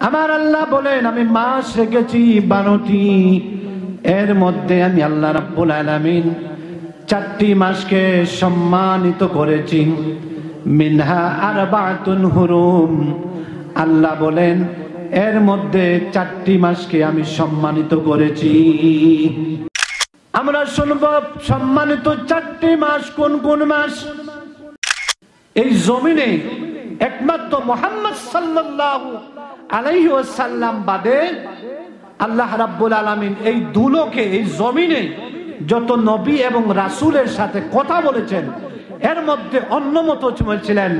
আমার আল্লাহ বলেন আমি মাস রেখেছি 12টি, এর মধ্যে আমি আল্লাহ রাব্বুল আলামিন 4টি মাসকে সম্মানিত করেছি। মিনহা আরবাতুন হুরুম, আল্লাহ বলেন এর মধ্যে 4টি মাসকে আমি সম্মানিত করেছি। আমরা শুনব সম্মানিত 4টি মাস কোন কোন মাস। এই জমিনে একমাত্র মুহাম্মদ সাল্লাল্লাহু আলাইহি ওয়াসাল্লাম বাদে আল্লাহ রাব্বুল আলামিন এই দুলোকে, এই জমিনে যত নবী এবং রাসূলের সাথে কথা বলেছেন এর মধ্যে অন্যতম ছিলেন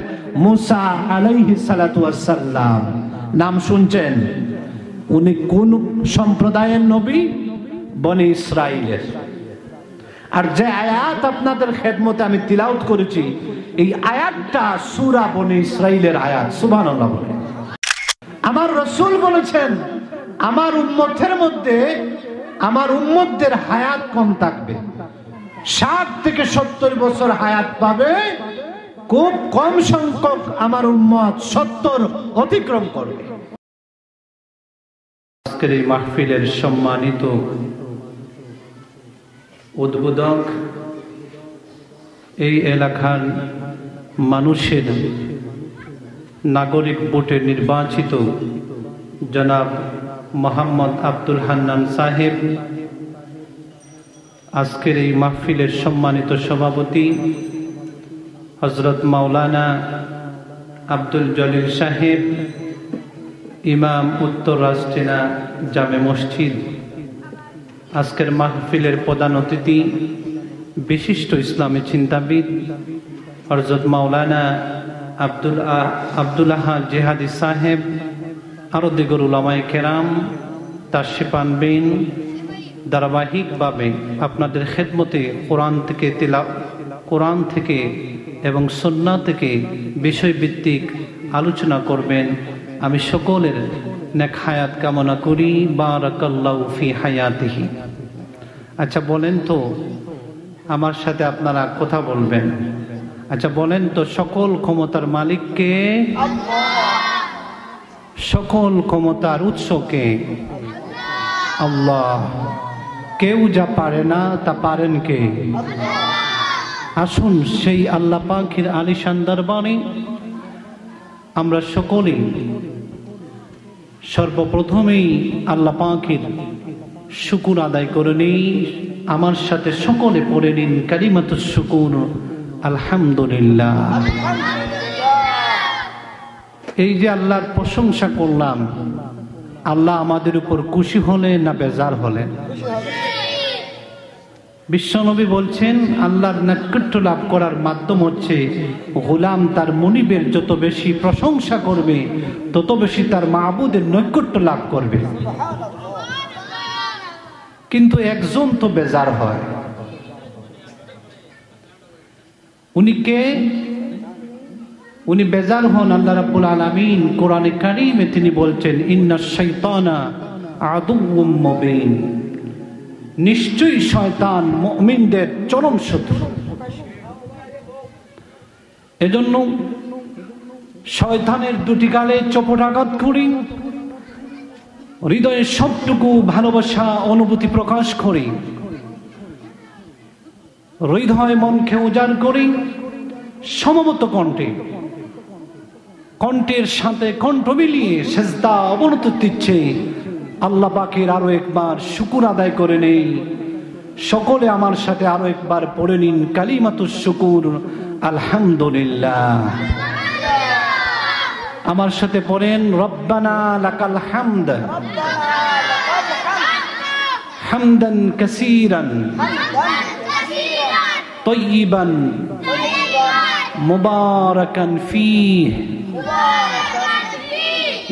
মুসা আলাইহিস সালাতু ওয়াসসালাম। নাম শুনছেন? উনি কোন সম্প্রদায়ের নবী? বনি ইসরাইলের। আর যে আয়াত আপনাদের খেদমতে আমি তিলাওয়াত করেছি এই আয়াতটা সূরা বনি ইসরাইলের আয়াত। সুবহানাল্লাহ বলেন। আমার রাসূল বলেছেন আমার উম্মতের মধ্যে আমার উম্মতদের হায়াত কম থাকবে, 60 থেকে 70 বছর হায়াত পাবে, খুব কম সংখ্যক আমার উম্মত 70 অতিক্রম করবে। আজকের এই মাহফিলের সম্মানিত উদ্বোধক, এই এলাকার মানুষের নাগরিক ভোটে নির্বাচিত জনাব মোহাম্মদ আব্দুল হান্নান সাহেব, আজকের এই মাহফিলের সম্মানিত সভাপতি হযরত মাওলানা আব্দুল জলিল সাহেব, ইমাম উত্তর রাষ্ট্রীনা জামে মসজিদ, আজকের মাহফিলের প্রধান অতিথি বিশিষ্ট ইসলামী চিন্তাবিদ হযরত মাওলানা আব্দুল আহাদ জিহাদি সাহেব, আরো দিগর উলামায়ে কেরাম, তাশরিফ আনবেন। ধারাবাহিকভাবে আপনাদের খেদমতে কোরআন থেকে এবং সুন্নাহ থেকে বিষয়ভিত্তিক আলোচনা করবেন। আমি সকলের নেক হায়াত কামনা করি। বারাকাল্লাহু ফি হায়াতিহি। আচ্ছা বলেন তো, আমার সাথে আপনারা কথা বলবেন। আচ্ছা বলেন তো, সকল ক্ষমতার মালিক কে? সকল ক্ষমতার উৎস কে? আল্লাহ। কেউ যা পারে না তা পারেন কে? আসুন সেই আল্লাহ পাকের আলিশান দরবারে আমরা সকলেই সর্বপ্রথমেই আল্লাহ পাকের শুকর আদায় করে নিই। আমার সাথে সকলে পড়ে নিন কালিমাতুশ শুকুর, আলহামদুলিল্লাহ। এই যে আল্লাহর প্রশংসা করলাম, আল্লাহ আমাদের উপর খুশি হলেন না বেজার হলেন? বিশ্বনবী বলছেন আল্লাহর নৈকট্য লাভ করার মাধ্যম হচ্ছে গোলাম তার মুনিবের যত বেশি প্রশংসা করবে তত বেশি তার মাবুদের নৈকট্য লাভ করবে। কিন্তু একজন তো বেজার হয়। উনি কে? উনি বেজার হন আল্লাহ রাব্বুল আলামিন কোরআনে কারীমে তিনি বলছেন ইন্নাশ শাইতানা আদুউম মুবিন, নিশ্চয়ই শয়তান মুমিনদের চরম শত্রু। এজন্য শয়তানের দুটি গালে চপটাঘাত করি, হৃদয়ের সবটুকু ভালোবাসা অনুভূতি প্রকাশ করি, হৃদয় মনকে উজাড় করি সমবেত কণ্ঠে, কণ্ঠের সাথে কণ্ঠ মিলিয়ে সেজদা অবনত দিচ্ছে আল্লাহ পাকের। আরো একবার শুকর আদায় করে নেই। সকলে আমার সাথে আরো একবার পড়ে নিন কালিমাতুশ শুকুর, আলহামদুলিল্লাহ। আমার সাথে পড়েন রব্বানা লাকাল হামদ হামদান কাসীরান তাইয়িবান মুবারাকান ফীহ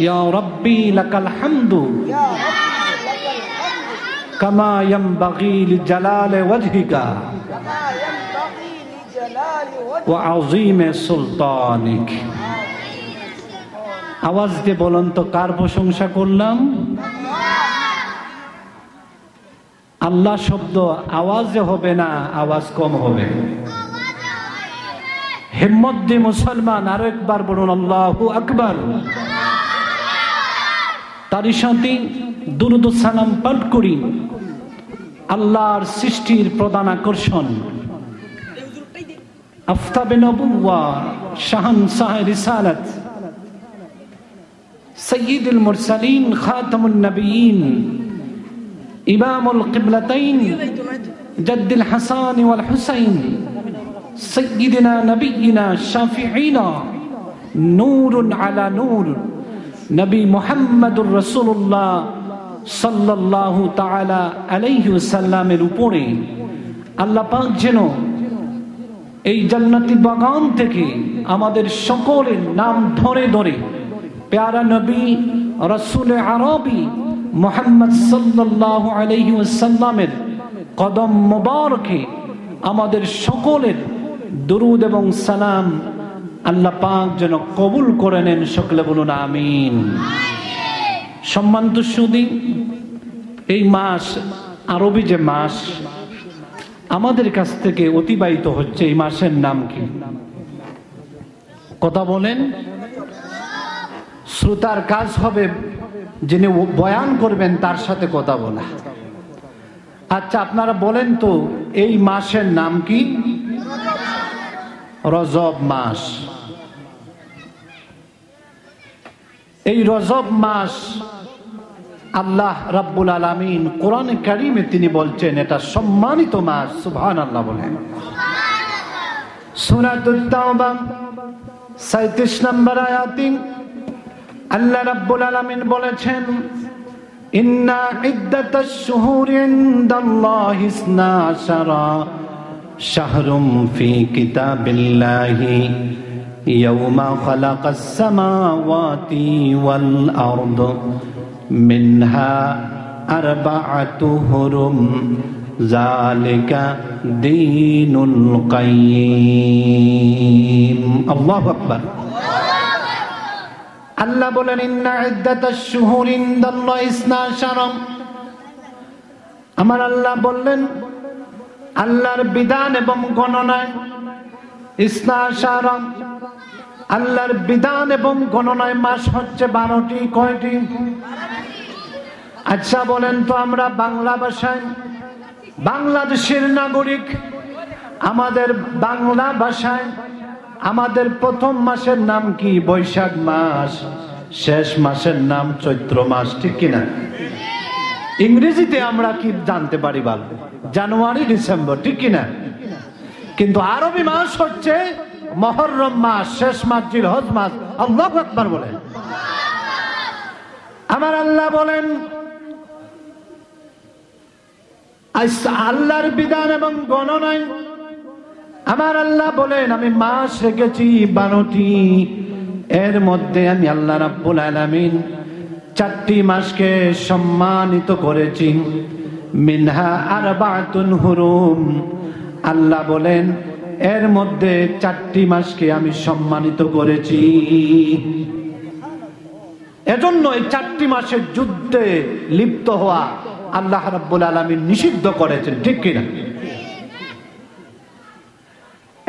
ইয়া রাব্বি লাকাল হামদু কামা ইয়ানবাগি লিজালালি ওয়াজহিকা ওয়া আযীমি সুলতানিক। আওয়াজ দিয়ে বলুন তো কার প্রশংসা করলাম? আল্লাহ শব্দ আওয়াজে হবে না, আওয়াজ কম হবে। হিম্মত দিয়ে মুসলমান আরো একবার বলুন আল্লাহু আকবার। তারই সাথে দুরূদ ও সালাম পাঠ করি আল্লাহর সৃষ্টির প্রধান আকর্ষণ আফতাবে নবুওয়া শাহানশাহ রিসালাত সাইয়্যিদুল মুরসালিন খাতামুন নবিয়্যিন ইমামুল কিবলাতাইন জাদ্দুল হাসান ওয়াল হুসাইন সাইয়্যিদিনা নবিয়্যিনা শাফিঈনা নূরুন আলা নূর নবী মুহাম্মদুর রাসূলুল্লাহ সাল্লাল্লাহু তাআলা আলাইহি ওয়াসাল্লামের উপরে আল্লাহ পাক যেন এই জান্নাতি বাগান থেকে আমাদের সকলের নাম ধরে ধরে প্যারা নবী রাসূল আরবি মুহাম্মদ সাল্লাল্লাহু আলাইহি ওয়াসাল্লামের কদম মোবারকে আমাদের সকলের দুরূদ এবং সালাম আল্লাহ পাক যেন কবুল করে নেন। সকলে বলুন আমিন। সম্মানিত সুধী, এই মাস আরবি যে মাস আমাদের কাছ থেকে অতিবাহিত হচ্ছে, এই মাসের নাম কি? কথা বলেন। শ্রোতার কাজ হবে যিনি বয়ান করবেন তার সাথে কথা বলা। আচ্ছা, আপনারা বলেন তো এই মাসের নাম কি? রজব মাস। এই রজব মাস আল্লাহ রাব্বুল আলামিন কোরআনে কারীমে তিনি বলছেন এটা সম্মানিত মাস। সুবহানাল্লাহ বলেন। সূরাতুত তাওবা 37 নম্বর আয়াতে আল্লাহ রাব্বুল আলামিন বলেছেন ইন্না ইদ্দাতাশ শুহুরি ইনদাল্লাহি 12 শাহরুম ফি কিতাবিল্লাহি ইয়াওমা খালাকাস সামাওয়াতি ওয়াল আরদ মিনহা আরবাআতু হুরুম যালিকা দীনুল কাইয়্যিম। আল্লাহু আকবার। আল্লাহ বলেন ইন্না ইদ্দাতাশ শুহুরি ইনদাল্লাহি 12। আমার আল্লাহ বললেন আল্লাহর বিধান এবং গণনায় 12। আল্লাহর বিধান এবং গণনায় মাস হচ্ছে 12টি। কয়টি? আচ্ছা বলেন তো, আমরা বাংলা ভাষায় বাংলাদেশের নাগরিক, আমাদের বাংলা ভাষায় আমাদের প্রথম মাসের নাম কি? বৈশাখ মাস। শেষ মাসের নাম চৈত্র মাস, ঠিক কিনা? ইংরেজিতে আমরা কি জানতে পারি? বলবো জানুয়ারি, ডিসেম্বর, ঠিক কিনা? কিন্তু আরবি মাস হচ্ছে মুহররম মাস, শেষ মাস জিলহজ মাস। আল্লাহু আকবার বলেন। আমার আল্লাহ বলেন আল্লাহর বিধান এবং গণনায় আমার আল্লাহ বলেন আমি মাস রেখেছি 12টি। এর মধ্যে আমি আল্লাহ রাব্বুল আলামিন 4টি মাসকে সম্মানিত করেছি। মিনহা আরবাআতুন হুরুম। আল্লাহ বলেন এর মধ্যে 4টি মাসকে আমি সম্মানিত করেছি। এজন্য এই 4টি মাসের যুদ্ধে লিপ্ত হওয়া আল্লাহ রাব্বুল আলামিন নিষিদ্ধ করেছেন, ঠিক কিনা?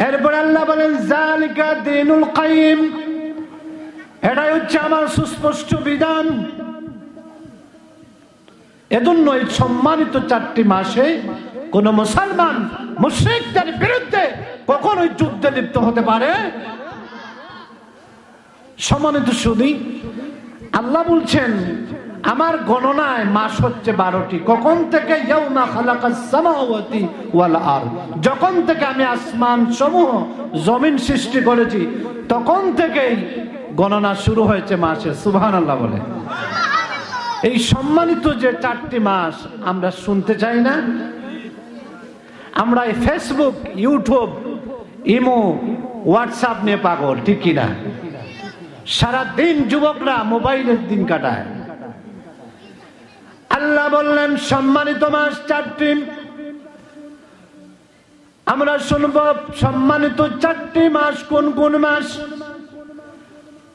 এরপর আল্লাহ বলেন যালিকা দীনুল কাইয়্যিম। এটাই হচ্ছে আমার সুস্পষ্ট বিধান। এজন্য এই সম্মানিত 4টি মাসে কোন মুসলমান মুশরিকদের বিরুদ্ধে কখনোই যুদ্ধে লিপ্ত হতে পারে। সম্মানিত সুধী, আল্লাহ বলছেন আমার গণনায় মাস হচ্ছে 12টি। কখন থেকে? ইয়াউমা খালাকাস সামাওয়াতি ওয়াল আরদ। যখন থেকে আমি আসমান সমূহ জমিন সৃষ্টি করেছি তখন থেকেই গণনা শুরু হয়েছে মাসের। সুবহানাল্লাহ বলে। এই সম্মানিত যে 4টি মাস আমরা শুনতে চাই না? আমরা এই ফেসবুক, ইউটিউব, ইমো, হোয়াটসঅ্যাপ নিয়ে পাগল, ঠিক কিনা? সারাদিন যুবকরা মোবাইলের দিন কাটায়। আল্লাহ বললেন সম্মানিত মাস 4টি। আমরা শুনব সম্মানিত 4টি মাস কোন কোন মাস।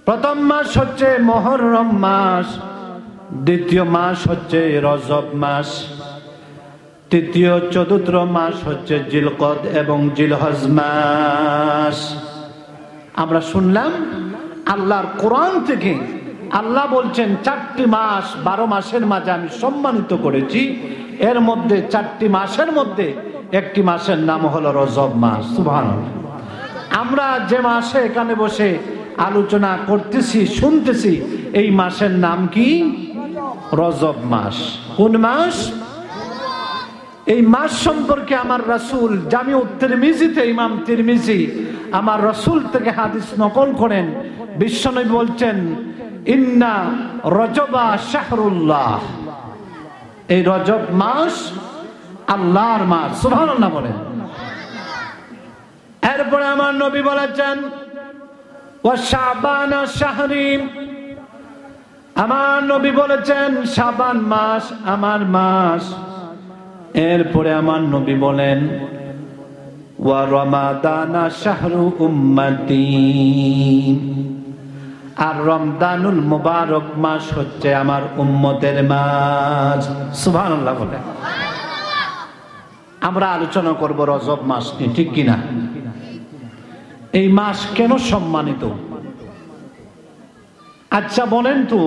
প্রথম মাস হচ্ছে মুহররম মাস, দ্বিতীয় মাস হচ্ছে রজব মাস, তৃতীয় চতুর্থ মাস হচ্ছে জিলকদ এবং জিলহজ মাস। আমরা শুনলাম আল্লাহর কোরআন থেকে আল্লাহ বলছেন 4টি মাস 12 মাসের মাঝে আমি সম্মানিত করেছি, এর মধ্যে 4টি মাসের মধ্যে একটি মাসের নাম হলো রজব মাস। সুবহানাল্লাহ। আমরা যে মাসে এখানে বসে আলোচনা করতেছি, শুনতেছি, এই মাসের নাম কি? রজব মাস। কোন মাস? এই মাস সম্পর্কে আমার রাসূল জামিউত তিরমিজিতে, ইমাম তিরমিজি আমার রাসূল থেকে হাদিস নকল করেন। বিশ্বনবী বলছেন, ইন্না রজবা শাহরুল্লাহ, এই রজব মাস আল্লাহর মাস। সুবহানাল্লাহ বলেন। এরপরে আমার নবী বলেছেন, ওয়া শাবান শাহরি, আমার নবী বলেছেন শাবান মাস আমার মাস। এরপরে আমার নবী বলেন, ওয়া রমাদান শাহরু উম্মতি, আর রমজানুল মুবারক মাস হচ্ছে আমার উম্মতের মাস। সুবহানাল্লাহ বলেন। আমরা আলোচনা করব রজব মাস নিয়ে, ঠিক কিনা? এই মাস কেন সম্মানিত? আচ্ছা বলেন তো,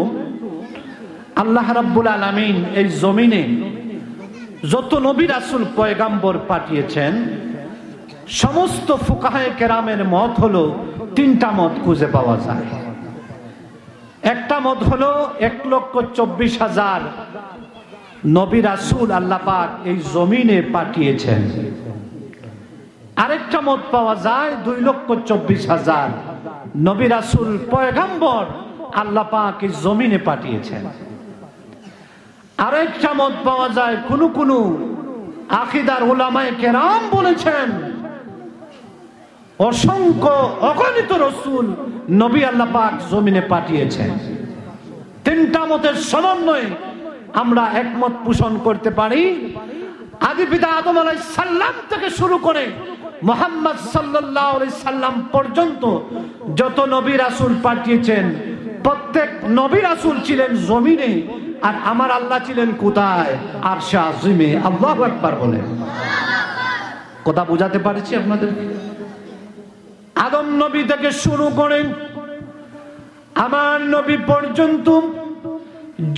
আল্লাহ রাব্বুল আলামিন এই জমিনে যত নবী রাসূল পয়গাম্বর পাঠিয়েছেন, সমস্ত ফুকাহায়ে কেরামের মত হলো 3টা মত খুঁজে পাওয়া যায়। একটা মত হলো 1,24,000 নবী রাসূল আল্লাহ পাক এই জমিনে পাঠিয়েছেন। আরেকটা মত পাওয়া যায় 2,24,000 নবী রাসূল পয়গাম্বর আল্লাহ পাক এই জমিনে পাঠিয়েছেন। আরেকটা মত পাওয়া যায় কোন আকীদার উলামায়ে কেরাম বলেছেন অসংখ্য অগণিত রাসূল নবী আল্লাহ পাক জমিনে পাঠিয়েছেন। 3টা মতের সমন্বয়ে আমরা একমত পোষণ করতে পারি। আদি পিতা আদম আলাইহিস সালাম থেকে শুরু করে মুহাম্মদ সাল্লাল্লাহু আলাইহি সাল্লাম পর্যন্ত যত নবী রাসূল পাঠিয়েছেন, প্রত্যেক নবী রাসূল ছিলেন জমিনে, আর আমার আল্লাহ ছিলেন কোথায়? আরশে আজিমে। আল্লাহু আকবার বলেন। কথা বুঝাতে পারছি আপনাদের? আদম নবী থেকে শুরু করে আমার নবী পর্যন্ত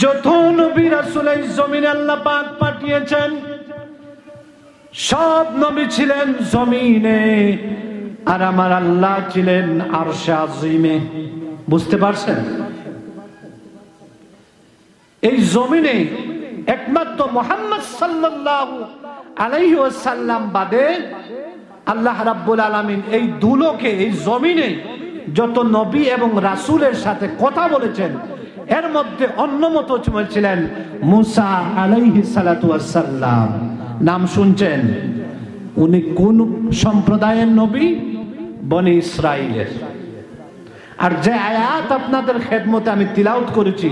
যত নবী রাসূল এই জমিনে আল্লাহ পাক পাঠিয়েছেন, সব নবী ছিলেন জমিনে, আর আমার আল্লাহ ছিলেন আরশে আজিমে। বুঝতে পারছেন? এই জমিনে একমাত্র মুহাম্মদ সাল্লাল্লাহু আলাইহি ওয়াসাল্লাম বাদে আল্লাহ রাব্বুল আলামিন এই দুলোকে, এই জমিনে যত নবী এবং রাসূলের সাথে কথা বলেছেন, এর মধ্যে অন্যতম ছিলেন মুসা আলাইহিস সালাতু ওয়াসসালাম। নাম শুনছেন? উনি কোন সম্প্রদায়ের নবী? বনি ইসরাইলের। আর যে আয়াত আপনাদের খেদমতে আমি তিলাওয়াত করেছি,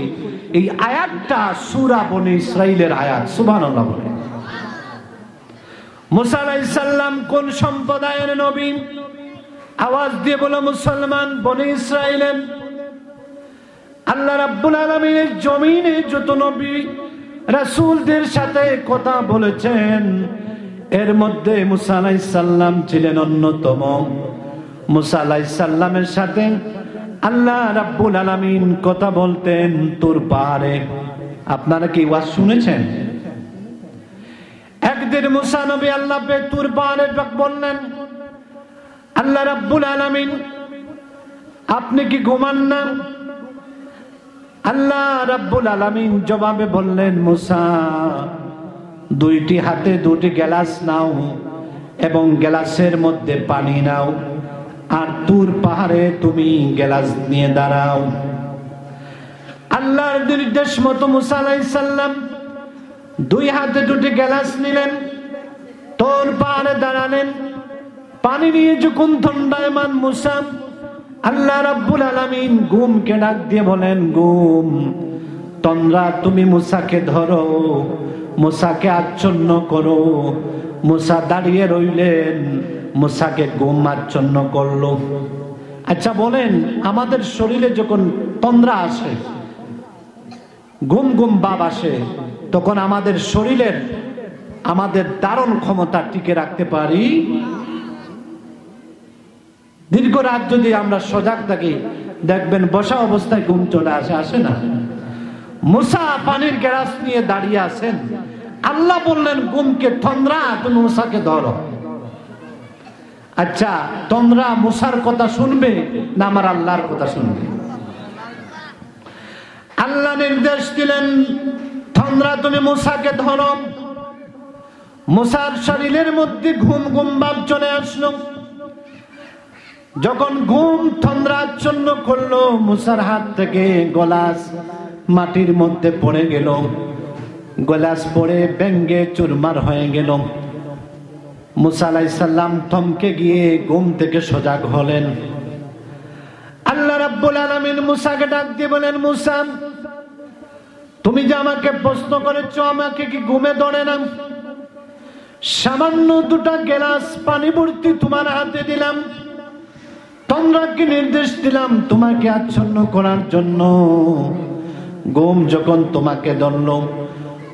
এই আয়াতটা সূরা বনি ইসরাইলের আয়াত। সুবহানাল্লাহ বলেন। মুসা আলাইহিস সালাম কোন সম্প্রদায়ের নবী? আওয়াজ দিয়ে বলো মুসলমান, বনি ইসরাইলের। আল্লাহ রাব্বুল আলামিনের জমিনে যত নবী রাসূলদের সাথে কথা বলেছেন, এর মধ্যে মুসা আলাইহিস সালাম ছিলেন অন্যতম। মুসা আলাইহিস সালামের সাথে আল্লাহ রাব্বুল আলামিন কথা বলতেন তুর পাহাড়ে। আপনারা কি ওয়াজ শুনেছেন? একদিন মুসা নবী আল্লাহ বে তুর পাহাড়ে বললেন, আল্লাহ রাব্বুল আলামিন আপনি কি ঘুমান না? আল্লাহ রাব্বুল আলামিন জবাবে বললেন, মুসা 2টি হাতে 2টি গ্লাস নাও এবং গ্লাসের মধ্যে পানি নাও, আর তুর পাহাড়ে তুমি গ্লাস নিয়ে দাঁড়াও। আল্লাহর নির্দেশ মতো মুসা আলাইহিস সালাম 2 হাতে 2টি গ্লাস নিলেন, তুর পাহাড়ে দাঁড়ালেন। পানি নিয়ে যখন দণ্ডায়মান মুসা, আল্লাহ রাব্বুল আলামিন ঘুমকে ডাক দিয়ে বলেন, ঘুম তোমরা তুমি মুসাকে ধরো, মুসাকে আচ্ছন্ন করো। মুসা দাঁড়িয়ে রইলেন, মুসাকে ঘুম আচ্ছন্ন করলো। আচ্ছা বলেন, আমাদের শরীরে যখন তন্দ্রা আসে, ঘুম ঘুম ভাব আসে, তখন আমাদের শরীরের আমাদের ধারণ ক্ষমতা টিকে রাখতে পারি? দীর্ঘ রাত যদি আমরা সজাগ থাকি, দেখবেন বসা অবস্থায় ঘুম চলে আসে না? মুসা পানির গ্লাস নিয়ে দাঁড়িয়ে আছেন, আল্লাহ বললেন ঘুমকে, তন্দ্রা তুমি মুসাকে ধরো। আচ্ছা, তন্দ্রা মুসার কথা শুনবে না আমার আল্লাহর কথা শুনবে? আল্লাহ নির্দেশ দিলেন, তন্দ্রা তুমি মুসাকে ধরো। মুসার শরীরের মধ্যে ঘুম ঘুম ভাব চলে আসলো। যখন ঘুম তন্দ্রাচ্ছন্ন করলো, মুসার হাত থেকে গলাস মাটির মধ্যে পড়ে গেল, গলাস পড়ে ব্যঙ্গে চুরমার হয়ে গেল। মুসা আলাইহিস সালাম থমকে গিয়ে ঘুম থেকে সজাগ হলেন। আল্লাহ রাব্বুল আলামিন মুসাকে ডাক দিয়ে বলেন, মুসা তুমি যে আমাকে প্রশ্ন করেছো, আমাকে কি ঘুমে ধরে না? সামান্য দুটা গ্লাস পানি ভর্তি তোমার হাতে দিলাম, তন্দ্রাকে নির্দেশ দিলাম তোমাকে আচ্ছন্ন করার জন্য। ঘুম যখন তোমাকে ধরল,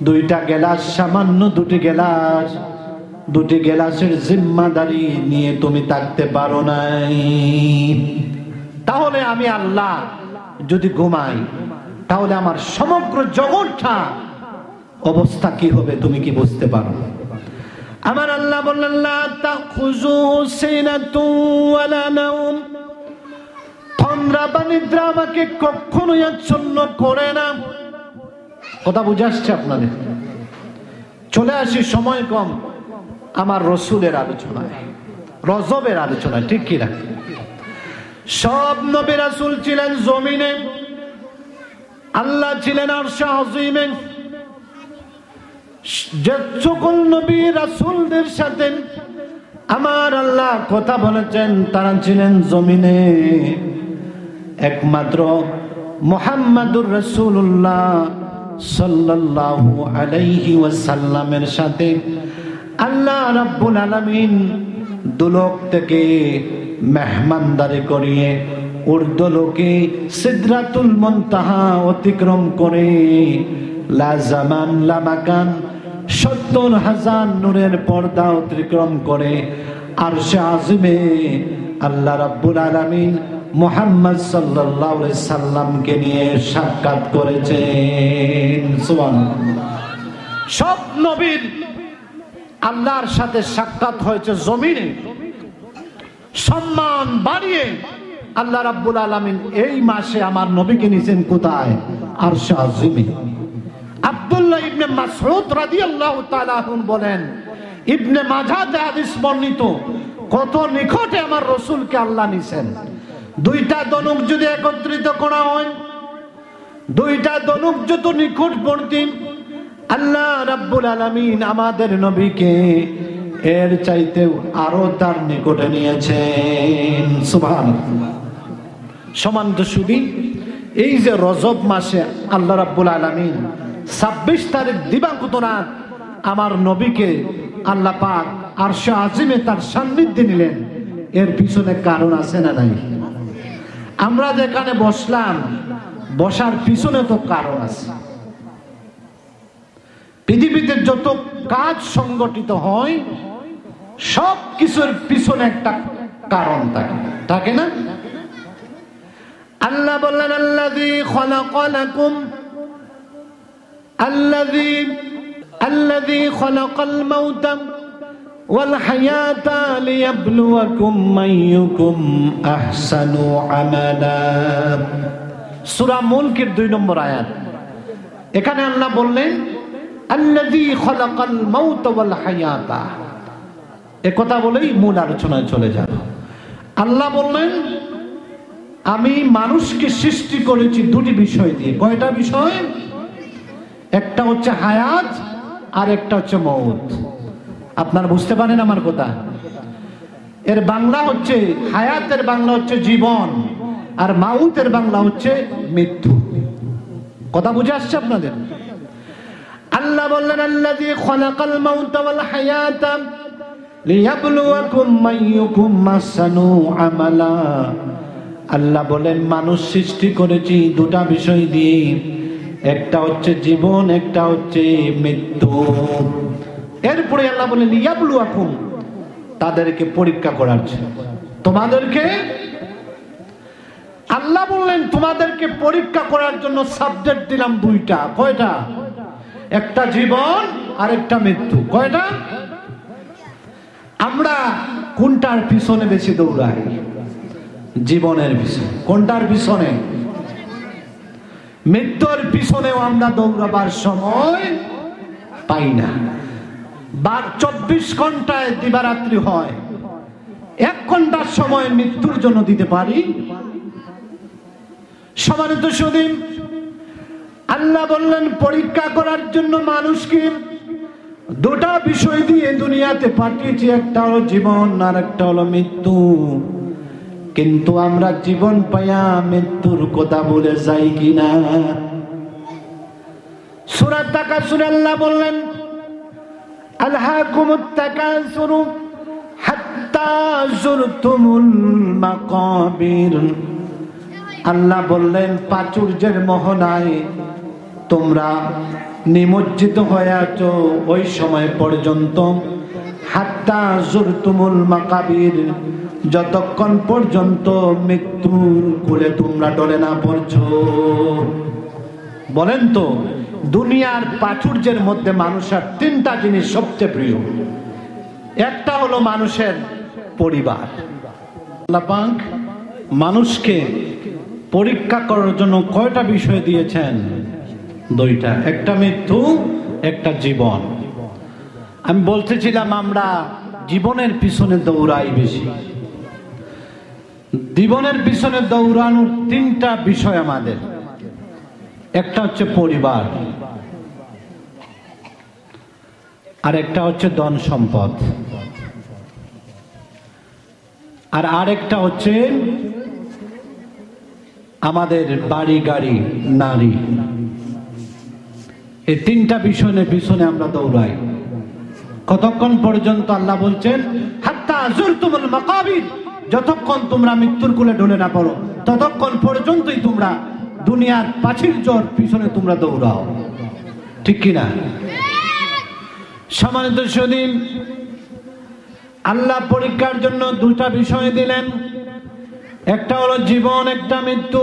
দুইটা গ্লাস, সামান্য দুটি গ্লাসের জিম্মাদারি নিয়ে তুমি থাকতে পারো নাই। তাহলে আমি আল্লাহ যদি ঘুমাই, তাহলে আমার সমগ্র জগৎটা অবস্থা কি হবে তুমি কি বুঝতে পারো? আমার আল্লাহ বললেন, লা তাখুযুহু সিনাতুন ওয়ালা নাওম, তন্দ্রা বা নিদ্রা আমাকে কখনোই আচ্ছন্ন করে না। কথা বুঝে আসছে আপনাদের? চলে আসি, সময় কম, আমার রসুলের আলোচনায়, রজবের আলোচনায়, ঠিক কিনা? সব নবী রাসূল ছিলেন জমিনে, আল্লাহ ছিলেন আরশে আযীমে। যে সকল নবী রাসূলদের সাথে আমার আল্লাহ কথা বলেছেন তারা ছিলেন জমিনে। একমাত্র মুহাম্মাদুর রাসূলুল্লাহ সাল্লাল্লাহু আলাইহি ওয়াসাল্লামের সাথে আল্লাহ রাব্বুল আলামিন দুলোক থেকে মেহমানদারি করিয়ে ঊর্ধ্বলোকে সিদরাতুল মুনতাহা অতিক্রম করে লা জামান লা মাকান ৭০,০০০ নূরের পর্দা অতিক্রম করে আরশে আযীমে আল্লাহ রাব্বুল আলামিন মুহাম্মদ সাল্লাল্লাহু আলাইহি সাল্লামকে নিয়ে সাক্ষাৎ করেছেন। সুবহানাল্লাহ। সব নবীর আল্লাহর সাথে সাক্ষাৎ হয়েছে জমিনে। সম্মান বাড়িয়ে আল্লাহ রাব্বুল আলামিন এই মাসে আমার নবীকে নিয়েছেন কোথায়? আরশে আযীমে। আব্দুল্লাহ ইবনে মাসউদ রাদিয়াল্লাহু তাআলা আনহু বলেন, ইবনে মাজাহতে হাদিস বর্ণিত, কত নিকটে আমার রাসূলকে আল্লাহ নিছেন। দুইটা দনুক যদি একত্রিত করা হয়, দুইটা দনুক যত নিকটবর্তী, আল্লাহ রাব্বুল আলামিন আমাদের নবীকে এর চাইতেও আরো তার নিকটে নিয়েছেন। সুবহানাল্লাহ। সমান্ত সুদী, এই যে রজব মাসে আল্লাহ রাব্বুল আলামিন ২৬ তারিখ দিবাগত রাত আমার নবীকে আল্লাহ পাক আরশে আযীমে তার সান্নিধ্যে নিলেন, এর পিছনে কারণ আছে না নাই? আমরা যেখানে বসলাম, বসার পিছনে তো কারণ আছে। পৃথিবীতে যত কাজ সংগঠিত হয় সব কিছুর পিছনে একটা কারণ থাকে, থাকে না? আল্লাহ বললেন, আল্লাযী খালাকালাকুম আল্লাযী খালাকাল মাউতা ওয়াল হায়াতা লিয়াবলুয়াকুম আইয়ুকুম আহসানু আমালা। সূরা মুলকের ২ নম্বর আয়াত। এখানে আল্লাহ বললেন, আল্লাযী খালাকাল মাউতা ওয়াল হায়াতা। এ কথা বলেই মূল আলোচনায় চলে যাব। আল্লাহ বললেন, আমি মানুষকে সৃষ্টি করেছি দুটি বিষয় দিয়ে। কয়টা বিষয়? একটা হচ্ছে হায়াত আর একটা হচ্ছে মউত। আপনারা বুঝতে পারেন আমার কথা? এর বাংলা হচ্ছে হায়াতের বাংলা হচ্ছে জীবন, আর মাউতের বাংলা হচ্ছে মৃত্যু। কথা বুঝে আসছে আপনাদের? আল্লাহ বললেন, আল্লাযী খালাকাল মাউতা ওয়াল হায়াতা লিয়াবলুয়াকুম আইয়ুকুম আহসানু আমালা। আল্লাহ বলেন, মানুষ সৃষ্টি করেছি দুটা বিষয় দিয়ে, একটা হচ্ছে জীবন, একটা হচ্ছে মৃত্যু। এরপরে আল্লাহ বলেন, লিয়াবলুয়াকুম, তাদেরকে পরীক্ষা করার জন্য, তোমাদেরকে আল্লাহ বললেন তোমাদেরকে পরীক্ষা করার জন্য সাবজেক্ট দিলাম দুইটা। কয়টা? একটা জীবন আর একটা মৃত্যু। কয়টা? আমরা কোনটার পিছনে বেশি দৌড়াই? জীবনের পিছনে। কোনটার পিছনে? মৃত্যুর পিছনেও আমরা দৌড়াবার সময় পাই না। 24 ঘন্টায় দিবারাত্রি হয়, 1 ঘন্টার সময় মৃত্যুর জন্য দিতে পারি? সম্মানিত সুধী, আল্লাহ বললেন পরীক্ষা করার জন্য মানুষকে দুটা বিষয় দিয়ে দুনিয়াতে পাঠিয়েছি, একটা হলো জীবন আর একটা হলো মৃত্যু। কিন্তু আমরা জীবন পাইয়া মৃত্যুর কথা বলে যাই কিনা? সূরা তাকাসুর আল্লাহ বললেন আলহাকুমুত তাকাসুর হাত্তা যুরতুমুল মাকাবির। আল্লাহ বললেন প্রাচুর্যের মোহনায় তোমরা নিমজ্জিত হয়ে আছো ওই সময় পর্যন্ত, হাত্তা যুরতুমুল মাকাবির, যতক্ষণ পর্যন্ত মৃত্যুর কোলে তোমরা ডলে না পড়ছো। বলেন তো, দুনিয়ার প্রাচুর্যের মধ্যে মানুষের 3টা জিনিস সবচেয়ে প্রিয়। একটা হলো মানুষের পরিবার। আল্লাহ পাক মানুষকে পরীক্ষা করার জন্য কয়টা বিষয় দিয়েছেন? 2টা। একটা মৃত্যু, একটা জীবন। আমি বলতেছিলাম আমরা জীবনের পিছনে দৌড়াই বেশি। জীবনের পিছনে দৌড়ানোর 3টা বিষয় আমাদের। একটা হচ্ছে পরিবার, আর একটা হচ্ছে ধন সম্পদ, আর আরেকটা হচ্ছে আমাদের বাড়ি গাড়ি নারী। এই 3টা বিষয়ের পিছনে আমরা দৌড়াই। কতক্ষণ পর্যন্ত? আল্লাহ বলছেন হাত্তা যুরতুমুল মাকাবির, যতক্ষণ তোমরা মৃত্যুর কোলে ঢলে না পড়ো ততক্ষণ পর্যন্তই তোমরা দুনিয়ার প্রাচুর্যের পিছনে তোমরা দৌড়াও। ঠিক কিনা? সম্মানিত সুধী, আল্লাহ পরীক্ষার জন্য 2টা বিষয় দিলেন, একটা হলো জীবন, একটা মৃত্যু।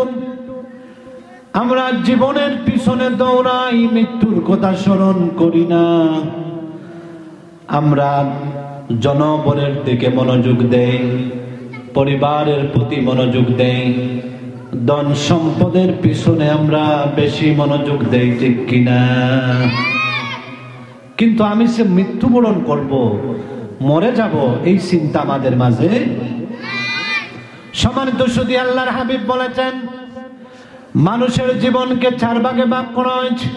আমরা জীবনের পিছনে দৌড়াই, মৃত্যুর কথা স্মরণ করি না। আমরা জনবলের দিকে মনোযোগ দেই, পরিবারের প্রতি মনোযোগ দেই, ধন সম্পদের পিছনে আমরা বেশি মনোযোগ দেই। ঠিক কিনা? কিন্তু আমি সে মৃত্যুবরণ করব, মরে যাব, এই চিন্তা আমাদের মাঝে। সম্মানিত সুধী, আল্লাহর হাবিব বলেছেন মানুষের জীবনকে 4 ভাগে ভাগ করা হয়েছে।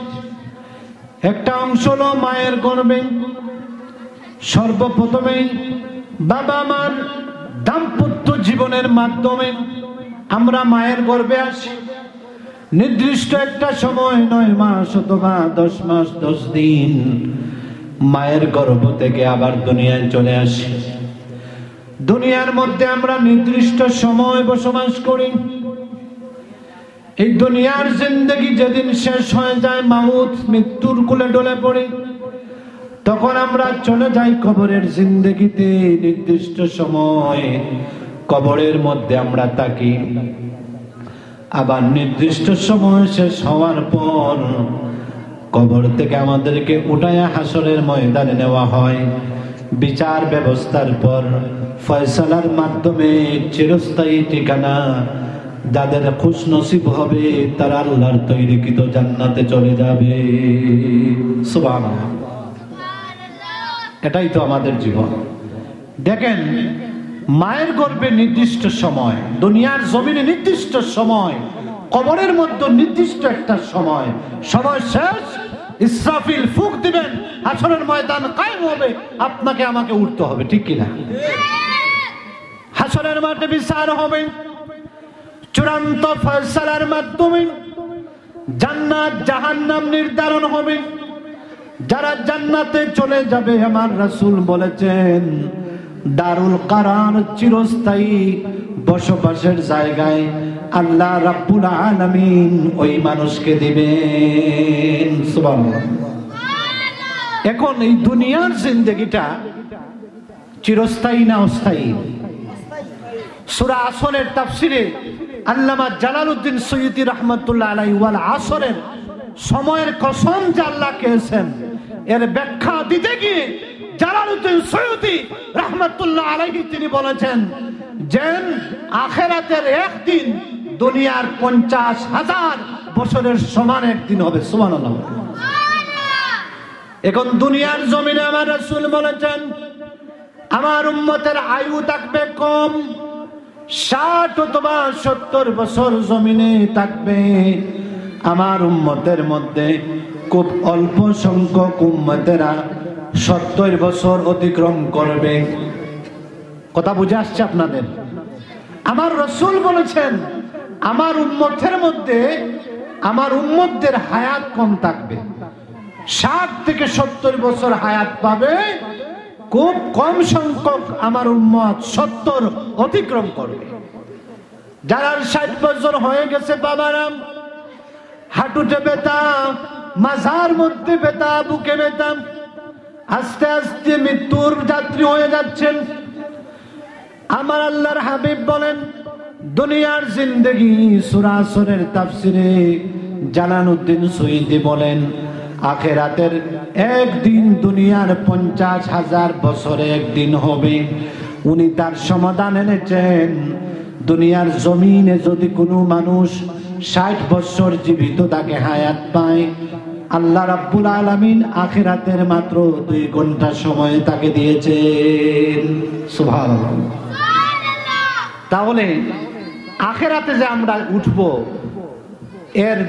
একটা অংশ হলো মায়ের গর্ভে। সর্বপ্রথমেই বাবা মার দাম্পত্য জীবনের মাধ্যমে আমরা মায়ের গর্ভে আসি। নির্দিষ্ট একটা সময় 9 মাস অথবা 10 মাস 10 দিন মায়ের গর্ভ থেকে আবার দুনিয়ায় চলে আসি। দুনিয়ার মধ্যে আমরা নির্দিষ্ট সময় বসবাস করি। এই দুনিয়ার জিন্দেগি যেদিন শেষ হয়ে যায়, মাউত, মৃত্যুর কোলে ঢলে পড়ি, তখন আমরা চলে যাই কবরের জিন্দেগিতে। নির্দিষ্ট সময় কবরের মধ্যে আমরা থাকি। আবার নির্দিষ্ট সময় শেষ হওয়ার পর কবর থেকে আমাদেরকে উঠায়া হাসরের ময়দানে নেওয়া হয়। বিচার ব্যবস্থার পর ফয়সালার মাধ্যমে চিরস্থায়ী ঠিকানা যাদের খুশ নসিব হবে তারা আল্লাহর তৈরিকৃত জান্নাতে চলে যাবে। সুবহানাল্লাহ। এটাই তো আমাদের জীবন। দেখেন, মায়ের গর্ভে নির্দিষ্ট সময়, দুনিয়ার জমিনে নির্দিষ্ট সময়, কবরের মধ্যে নির্দিষ্ট একটা সময়। সময় শেষ, ইসরাফিল ফুঁক দিবেন, হাসরের ময়দান কায়েম হবে, আপনাকে আমাকে উঠতে হবে। ঠিক কিনা? হাসরের মাঠে বিচার হবে, চূড়ান্ত ফয়সালার মাধ্যমে জান্নাত জাহান্নাম নির্ধারণ হবে। যারা জান্নাতে চলে যাবে, আমার রাসূল বলেছেন দারুল কারার, চিরস্থায়ী বসবাসের জায়গায় আল্লাহ রাব্বুল আলামিন ওই মানুষকে দিবেন। সুবহানাল্লাহ। এখন এই দুনিয়ার জিন্দেগিটা চিরস্থায়ী না অস্থায়ী? সূরা আসরের তাফসিরে আল্লামা জালালউদ্দিন সৈয়দী রাহমাতুল্লাহ আলাইহি ওয়াল আসরের সময়ের কসম যে আল্লাহ খেয়েছেন, এর ব্যাখ্যা দিতে গিয়ে জালালউদ্দিন সৈয়দী রাহমাতুল্লাহ আলাইহি তিনি বলেছেন যে আখিরাতের একদিন দুনিয়ার 50,000 বছরের সমান একদিন হবে। সুবহানাল্লাহ। এখন দুনিয়ার জমিনে আমার রাসূল বলেছেন আমার উম্মতের আয়ু থাকবে কম, 60 অথবা 70 বছর জমিনে থাকবে। আমার উম্মতের মধ্যে খুব অল্প সংখ্যক উম্মতেরা 70 বছর অতিক্রম করবে। কথা বুঝে আসছে আপনাদের? আমার রাসূল বলেছেন আমার উম্মতের মধ্যে আমার উম্মতদের হায়াত কম থাকবে, 60 থেকে 70 বছর হায়াত পাবে। খুব কম সংখ্যক আমার উম্মত 70 অতিক্রম করবে। যারা 60 বছর হয়ে গেছে বাবারাম, হাঁটুতে ব্যথা, মাজার মধ্যে ব্যথা, বুকে ব্যথা, আস্তে আস্তে মৃত্যুর যাত্রী হয়ে যাচ্ছেন। আমার আল্লাহর হাবিব বলেন দুনিয়ার জিন্দেগি সূরা আসরের তাফসিরে জালালউদ্দিন সৈয়দী বলেন আখিরাতের একদিন দুনিয়ার 50,000 বছরে একদিন হবে। উনি তার সমাধান এনেছেন দুনিয়ার জমিনে যদি কোনো মানুষ 60 বছর জীবিত তাকে হায়াত পায়, আল্লাহ রাব্বুল আলামিন আখিরাতের মাত্র 2 ঘন্টা সময় তাকে দিয়েছেন। সুবহানাল্লাহ। তাহলে আখিরাতে যে আমরা উঠব এর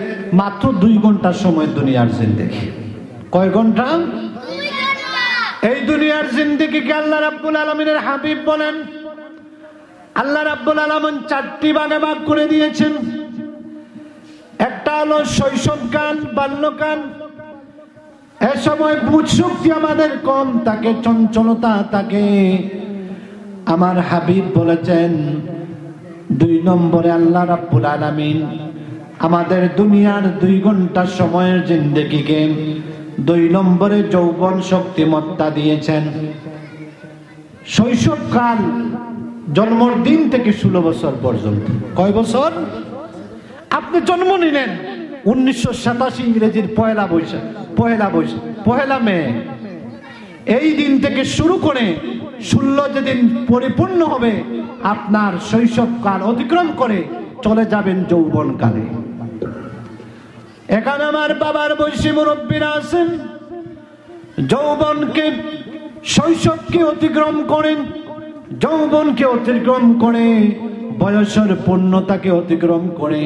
মাত্র 2 ঘন্টা সময় দুনিয়ার জিন্দেগি। কয় ঘন্টা? 2 ঘন্টা। এই দুনিয়ার জিন্দেগিকে আল্লাহ রাব্বুল আলামিনের হাবিব বলেন আল্লাহ রাব্বুল আলামিন 4টি ভাগে ভাগ করে দিয়েছেন। একটা হলো শৈশবকাল, বাল্যকাল। এ সময় বুঝ শক্তি আমাদের কম থাকে, চঞ্চলতা থাকে। আমার হাবিব বলেছেন 2 নম্বরে আল্লাহ রাব্বুল আলামিন আমাদের দুনিয়ার 2 ঘন্টা সময়ের জিন্দেগিকে 2 নম্বরে যৌবন শক্তিমত্তা দিয়েছেন। শৈশবকাল জন্মের দিন থেকে 16 বছর পর্যন্ত। কয় বছর? আপনি জন্ম নিলেন 1987 ইংরেজির পহেলা মে, এই দিন থেকে শুরু করে 16 যেদিন পরিপূর্ণ হবে আপনার শৈশবকাল অতিক্রম করে চলে যাবেন যৌবনকালে। এখানে আমার বাবার বয়সী মুরব্বীরা আছেন, যৌবনকে শৈশবকে অতিক্রম করেন, যৌবনকে অতিক্রম করে বয়সের পূর্ণতাকে অতিক্রম করে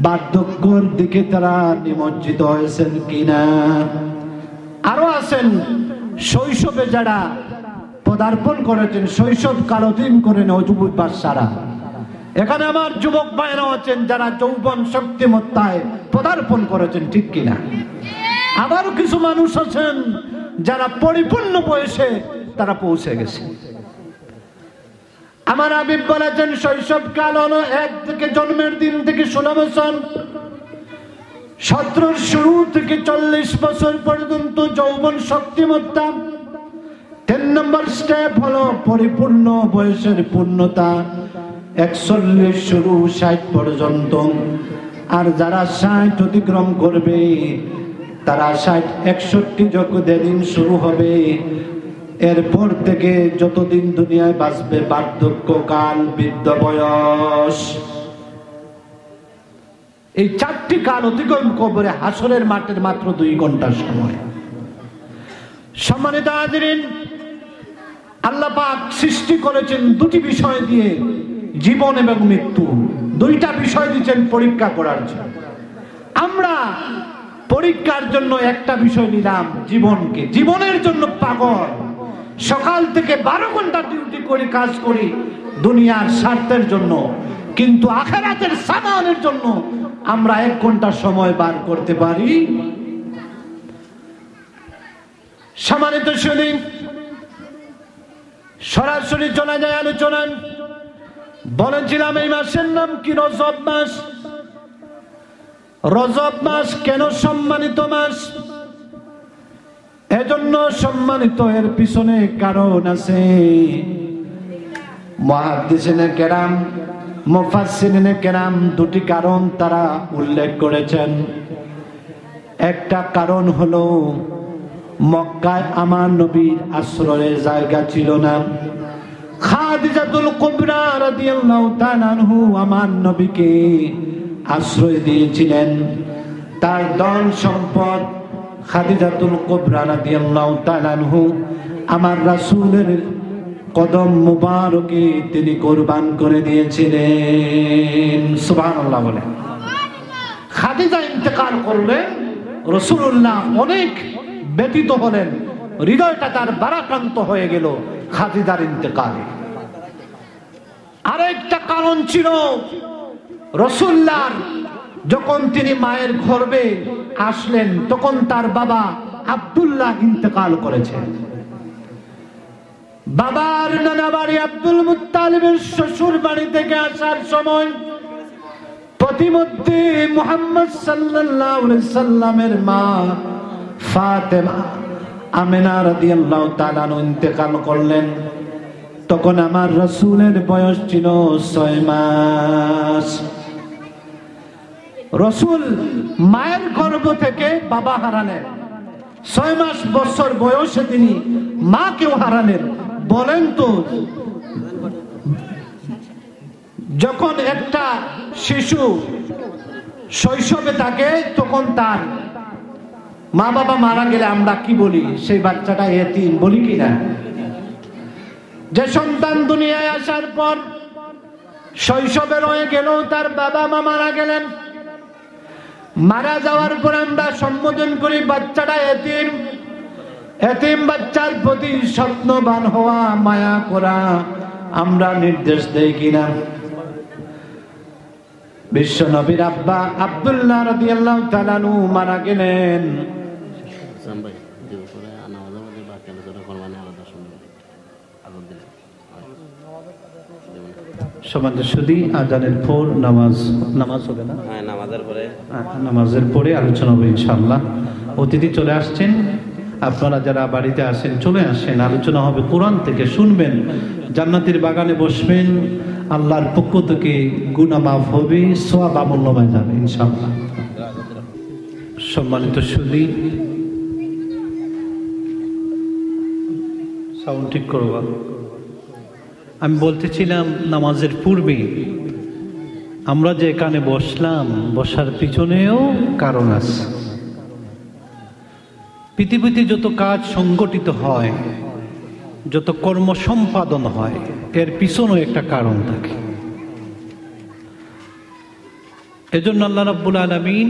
বার্ধক্যের দিকে তারা নিমজ্জিত হয়েছেন কিনা। আরো আছেন শৈশবে যারা পদার্পণ করেছেন, শৈশবকাল অতিক্রম করেন যুবক বাচ্চারা। এখানে আমার যুবক ভাইরা আছেন যারা যৌবন শক্তিমত্তায় পদার্পণ করেছেন, ঠিক কিনা। আবারও কিছু মানুষ আছেন যারা পরিপূর্ণ বয়সে তারা পৌঁছে গেছে। আমার হাবিব বলেছেন শৈশবকাল হলো 1 থেকে জন্মের দিন থেকে 16 বছর, 17 শুরু থেকে 40 বছর পর্যন্ত যৌবন শক্তিমত্তা। 3 নম্বর স্টেপ হলো পরিপূর্ণ বয়সের পূর্ণতা, 41 শুরু 60 পর্যন্ত। আর যারা 60 অতিক্রম করবে তারা 60, 61 যেদিন শুরু হবে এরপর থেকে যতদিন দুনিয়ায় বাঁচবে বার্ধক্যকাল, বৃদ্ধ বয়স। এই 4টি কাল অতিক্রম করে হাসরের মাঠের মাত্র 2 ঘন্টা সময়। সম্মানিত হাজিরিন, আল্লাহ পাক সৃষ্টি করেছেন 2টি বিষয় দিয়ে, জীবন এবং মৃত্যু। 2টা বিষয় দিয়েছেন পরীক্ষা করার জন্য। আমরা পরীক্ষার জন্য একটা বিষয় নিলাম জীবনকে। জীবনের জন্য পাগল, সকাল থেকে 12 ঘন্টা ডিউটি করি, কাজ করি দুনিয়ার স্বার্থের জন্য, কিন্তু আখিরাতের সামানের জন্য আমরা 1 ঘন্টা সময় বার করতে পারি। সম্মানিত শুনি, সরাসরি চলে যায় আলোচনা। বলেছিলাম এই মাসের নাম কি? রজব মাস। রজব মাস কেন সম্মানিত মাস? এজন্য সম্মানিত, এর পিছনে কারণ আছে। মুহাদ্দিসিনে কেরাম মুফাসসিরিনে কেরাম দুটি কারণ তারা উল্লেখ করেছেন। একটা কারণ হলো মক্কায় আমার নবীর আশ্রয়ের জায়গা ছিল না। খাদিজাতুল কুবরা রাদিয়াল্লাহু তাআলা আনহু আমার নবীকে আশ্রয় দিয়েছিলেন। তার ধন সম্পদ খাদিজাতুল কুবরা রাদিয়াল্লাহু তাআলা আনহু আমার রাসূলের কদম মুবারকে তিনি কুরবান করে দিয়েছিলেন। সুবহানাল্লাহ বলে। খাদিজা ইন্তেকাল করলেন, রাসূলুল্লাহ অনেক ব্যথিত হলেন, হৃদয়টা তার ভারাক্রান্ত হয়ে গেল খাদিজার ইন্তেকালে। আরেকটা কারণ ছিল রাসূলুল্লাহ যখন তিনি মায়ের গর্ভে আসলেন তখন তার বাবা আব্দুল্লাহ ইন্তেকাল করেছেন। বাবার নানা বাড়ি আব্দুল মুত্তালিবের শ্বশুর বাড়ি থেকে আসার সময় প্রতিমধ্যে মুহাম্মদ সাল্লাল্লাহু আলাইহি সাল্লামের মা ফাতেমা আমিনা রাদিয়াল্লাহু তাআলা ইন্তেকাল করলেন। তখন আমার রাসূলের বয়স ছিল 6 মাস। রাসূল মায়ের গর্ভ থেকে বাবা হারালেন, 6 মাস বছর বয়সে তিনি মাকেও হারালেন। বলেন তো, যখন একটা শিশু শৈশবে থাকে তখন তার মা বাবা মারা গেলে আমরা কি বলি? সেই বাচ্চাটা এতিম বলি কিনা? যে সন্তান দুনিয়ায় আসার পর শৈশবে রয়ে গেল, তার বাবা মা মারা গেলেন, মারা যাওয়ার পর আমরা সম্বোধন করি বাচ্চাটা এতিম। এতিম বাচ্চার প্রতি যত্নবান হওয়া, মায়া করা আমরা নির্দেশ দেই কিনা? বিশ্ব নবীর আব্বা আব্দুল্লাহ রাদিয়াল্লাহু তাআলা আনহু মারা গেলেন। আজানের পর নামাজ হবে না? নামাজের পরে আলোচনা হবে ইনশাআল্লাহ। অতিথি চলে আসছেন, আপনারা যারা বাড়িতে আসেন চলে আসেন, আলোচনা হবে কোরআন থেকে, শুনবেন, জান্নাতের বাগানে বসবেন, আল্লাহর পক্ষ থেকে গুনাহ মাফ হবে, সওয়াব আমলনামায় যাবে ইনশাআল্লাহ। সম্মানিত সুধী, সাউন্ড ঠিক করব। আমি বলতেছিলাম নামাজের পূর্বে আমরা যে এখানে বসলাম, বসার পিছনেও কারণ আছে। পৃথিবীতে যত কাজ সংগঠিত হয়, যত কর্ম সম্পাদন হয়, এর পিছনেও একটা কারণ থাকে। এজন্য আল্লাহ রাব্বুল আলামিন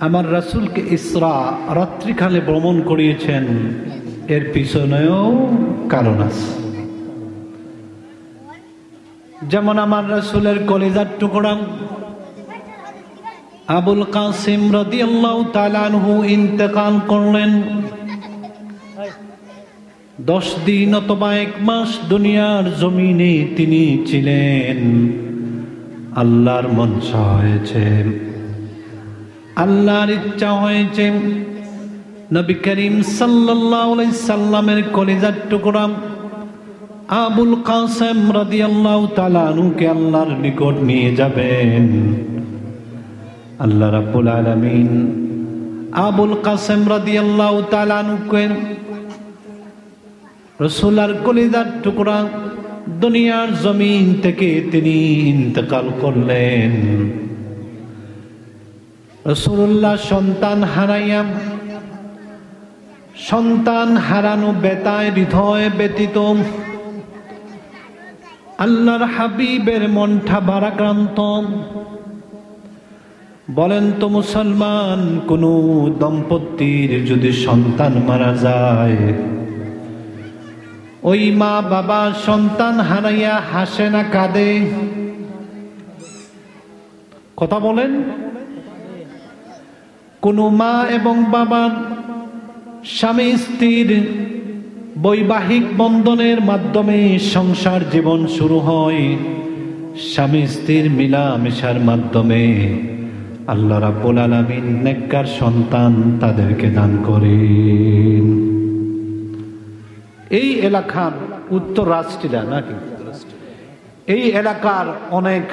আমার রাসূলকে ইসরা রাত্রিকালে ভ্রমণ করিয়েছেন, এর পিছনেও কারণ আছে। যেমন আমার রাসূলের কলিজার টুকরা আবুল কাসিম রাদিয়াল্লাহু তাআলা আনহু ইন্তেকাল করলেন। 10 দিন অথবা 1 মাস দুনিয়ার জমিনে তিনি ছিলেন। আল্লাহর মনসা হয়েছে, আল্লাহর ইচ্ছা হয়েছে নবী করিম সাল্লাল্লাহু আলাইহি সাল্লামের কলিজার টুকরা আবুল কাসিম রাদিয়াল্লাহু তাআলা আনহুকে আল্লাহর নিকট নিয়ে যাবেন। আল্লাহ রাব্বুল আলামিন আবুল কাসিম রাদিয়াল্লাহু তাআলা আনহুকে রাসূলের কলিজার টুকরা দুনিয়ার জমিন থেকে তিনি ইন্তেকাল করলেন। রাসূলুল্লাহ সন্তান হারাইয়া, সন্তান হারানো বেতায় হৃদয় ব্যতীত, আল্লাহর হাবিবের মনটা ভারাক্রান্ত। বলেন তো মুসলমান, কোন দম্পতির যদি সন্তান মারা যায়, ওই মা বাবা সন্তান হারাইয়া হাসে না কাঁদে? কথা বলেন। কোন মা এবং বাবার স্বামী স্ত্রীর বৈবাহিক বন্ধনের মাধ্যমে সংসার জীবন শুরু হয়, স্বামী স্ত্রীর মিলামেশার মাধ্যমে আল্লাহ রাব্বুল আলামিন নেককার সন্তান তাদেরকে দান করেন। এই এলাকার উত্তর রাষ্ট্রীরা নাকি এই এলাকার অনেক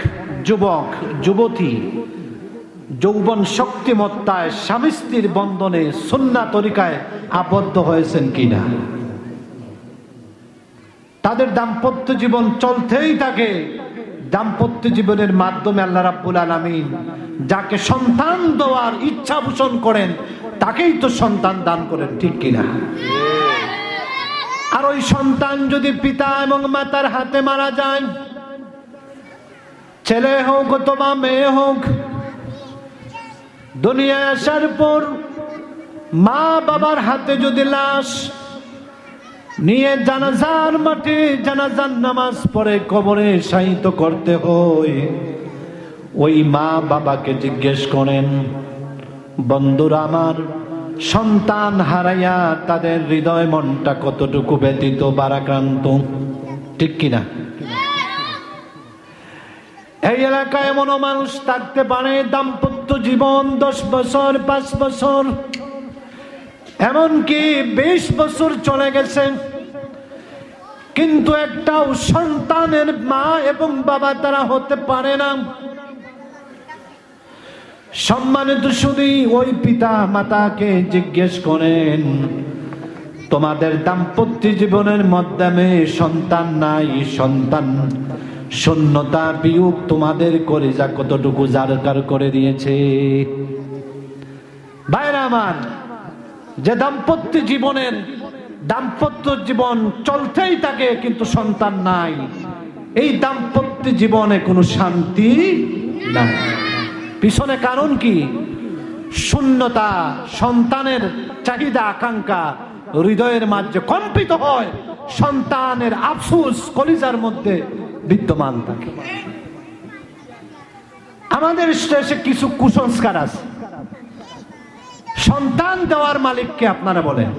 যুবক যুবতী যৌবন শক্তিমত্তায় স্বামী স্ত্রীর বন্ধনে সুন্নাহ তরিকায় আবদ্ধ হয়েছেন কিনা? তাদের দাম্পত্য জীবন চলতেই থাকে। দাম্পত্য জীবনের মাধ্যমে আল্লাহ রাব্বুল আলামিন যাকে সন্তান দেওয়ার ইচ্ছা পোষণ করেন তাকেই তো সন্তান দান করেন, ঠিক কিনা? আর ওই সন্তান যদি পিতা এবং মাতার হাতে মারা যায়, ছেলে হোক অথবা মেয়ে হোক, দুনিয়ায় আসার পর মা বাবার হাতে যদি লাশ নিয়ে জানাজার মাঠে জানাজার নামাজ পড়ে কবরে শায়িত করতে হয়, ওই মা বাবাকে জিজ্ঞেস করেন, বন্ধুরা আমার, সন্তান হারাইয়া তাদের হৃদয় মনটা কতটুকু ব্যথিত ভারাক্রান্ত, ঠিক কিনা? এই এলাকায় এমন মানুষ থাকতে পারে দাম্পত্য জীবন 10 বছর 5 বছর এমনকি 20 বছর চলে গেছে, কিন্তু একটাও সন্তানের মা এবং বাবা তারা হতে পারে না। সম্মানিত শুধু ওই পিতা মাতাকে জিজ্ঞেস করেন, তোমাদের দাম্পত্য জীবনের মাধ্যমে সন্তান নাই, সন্তান শূন্যতা বিয়োগ তোমাদের কলিজা কতটুকু জারকার করে দিয়েছে। ভাইরা আমার, যে দাম্পত্য জীবন চলতেই থাকে কিন্তু সন্তান নাই, এই দাম্পত্য জীবনে কোনো শান্তি নাই। পিছনে কারণ কি? শূন্যতা, সন্তানের চাহিদা আকাঙ্ক্ষা হৃদয়ের মাঝে কম্পিত হয়, সন্তানের আফসোস কলিজার মধ্যে বিদ্যমান থাকে। আমাদের দেশে কিছু কুসংস্কার আছে। সন্তান দেওয়ার মালিককে আপনারা বলেন?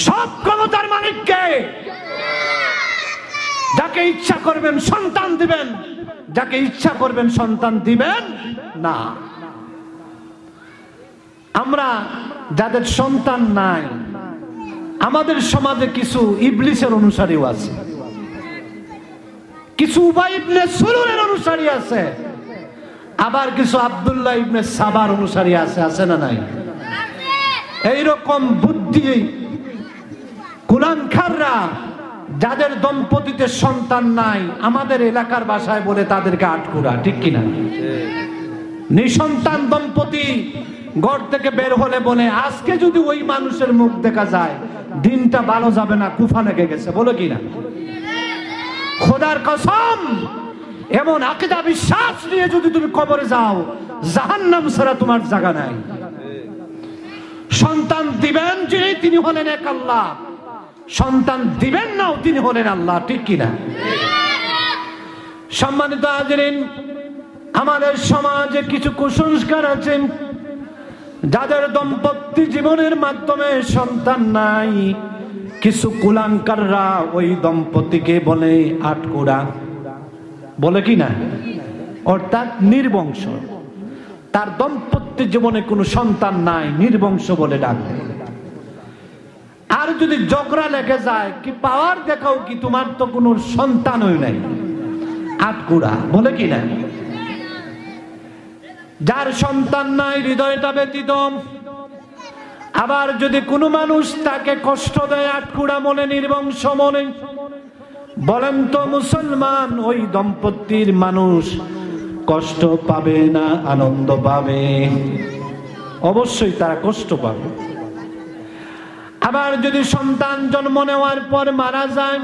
সব ক্ষমতার মালিককে। যাকে ইচ্ছা করবেন সন্তান দিবেন, যাকে ইচ্ছা করবেন সন্তান দিবেন না। আমরা যাদের সন্তান নাই, আমাদের সমাজে কিছু ইবলিসের অনুসারীও আছে, কিছু উবাই ইবনে সুলুলের অনুসারী আছে, আবার কিছু আব্দুল্লাহ ইবনে সাবার অনুসারী আছে, আছে না নাই? এইরকম বুদ্ধি কুলাঙ্খাররা যাদের দম্পতিতে সন্তান নাই, আমাদের এলাকার ভাষায় বলে তাদেরকে আটকুড়া, ঠিক কিনা? নিঃসন্তান দম্পতি ঘর থেকে বের হলে বলে, আজকে যদি ওই মানুষের মুখ দেখা যায় দিনটা ভালো যাবে না, কুফা লেগে গেছে, বলে কিনা? খোদার কসম, এমন আকীদা বিশ্বাস নিয়ে যদি তুমি কবরে যাও, জাহান্নাম ছাড়া তোমার জায়গা নাই। সন্তান দিবেন যিনি, তিনি হলেন এক আল্লাহ, সন্তান দিবেন নাও তিনি হলেন আল্লাহ, ঠিক কিনা? সম্মানিত হাজিরিন, আমাদের সমাজে কিছু কুসংস্কার আছে। যাদের দাম্পত্য জীবনের মাধ্যমে সন্তান নাই, কিছু কুলাঙ্কাররা ওই দম্পতিকে বলে আটকুড়া, বলে কি না? অর্থাৎ নির্বংশ। তার দাম্পত্য জীবনে কোনো সন্তান নাই, নির্বংশ বলে ডাকে। আর যদি ঝগড়া লেগে যায়, কি পাওয়ার দেখাও, কি তোমার তো কোনো সন্তানই নাই, আটকুড়া, বলে কি না? যার সন্তান নাই হৃদয়টা ব্যতীত। আবার যদি কোনো মানুষ তাকে কষ্ট দেয়, আটকুড়া মনে, নির্বংশ মনে, বলেন তো মুসলমান ওই দম্পতির মানুষ কষ্ট পাবে না আনন্দ পাবে? অবশ্যই তারা কষ্ট পাবে। আবার যদি সন্তান জন্ম নেওয়ার পর মারা যায়,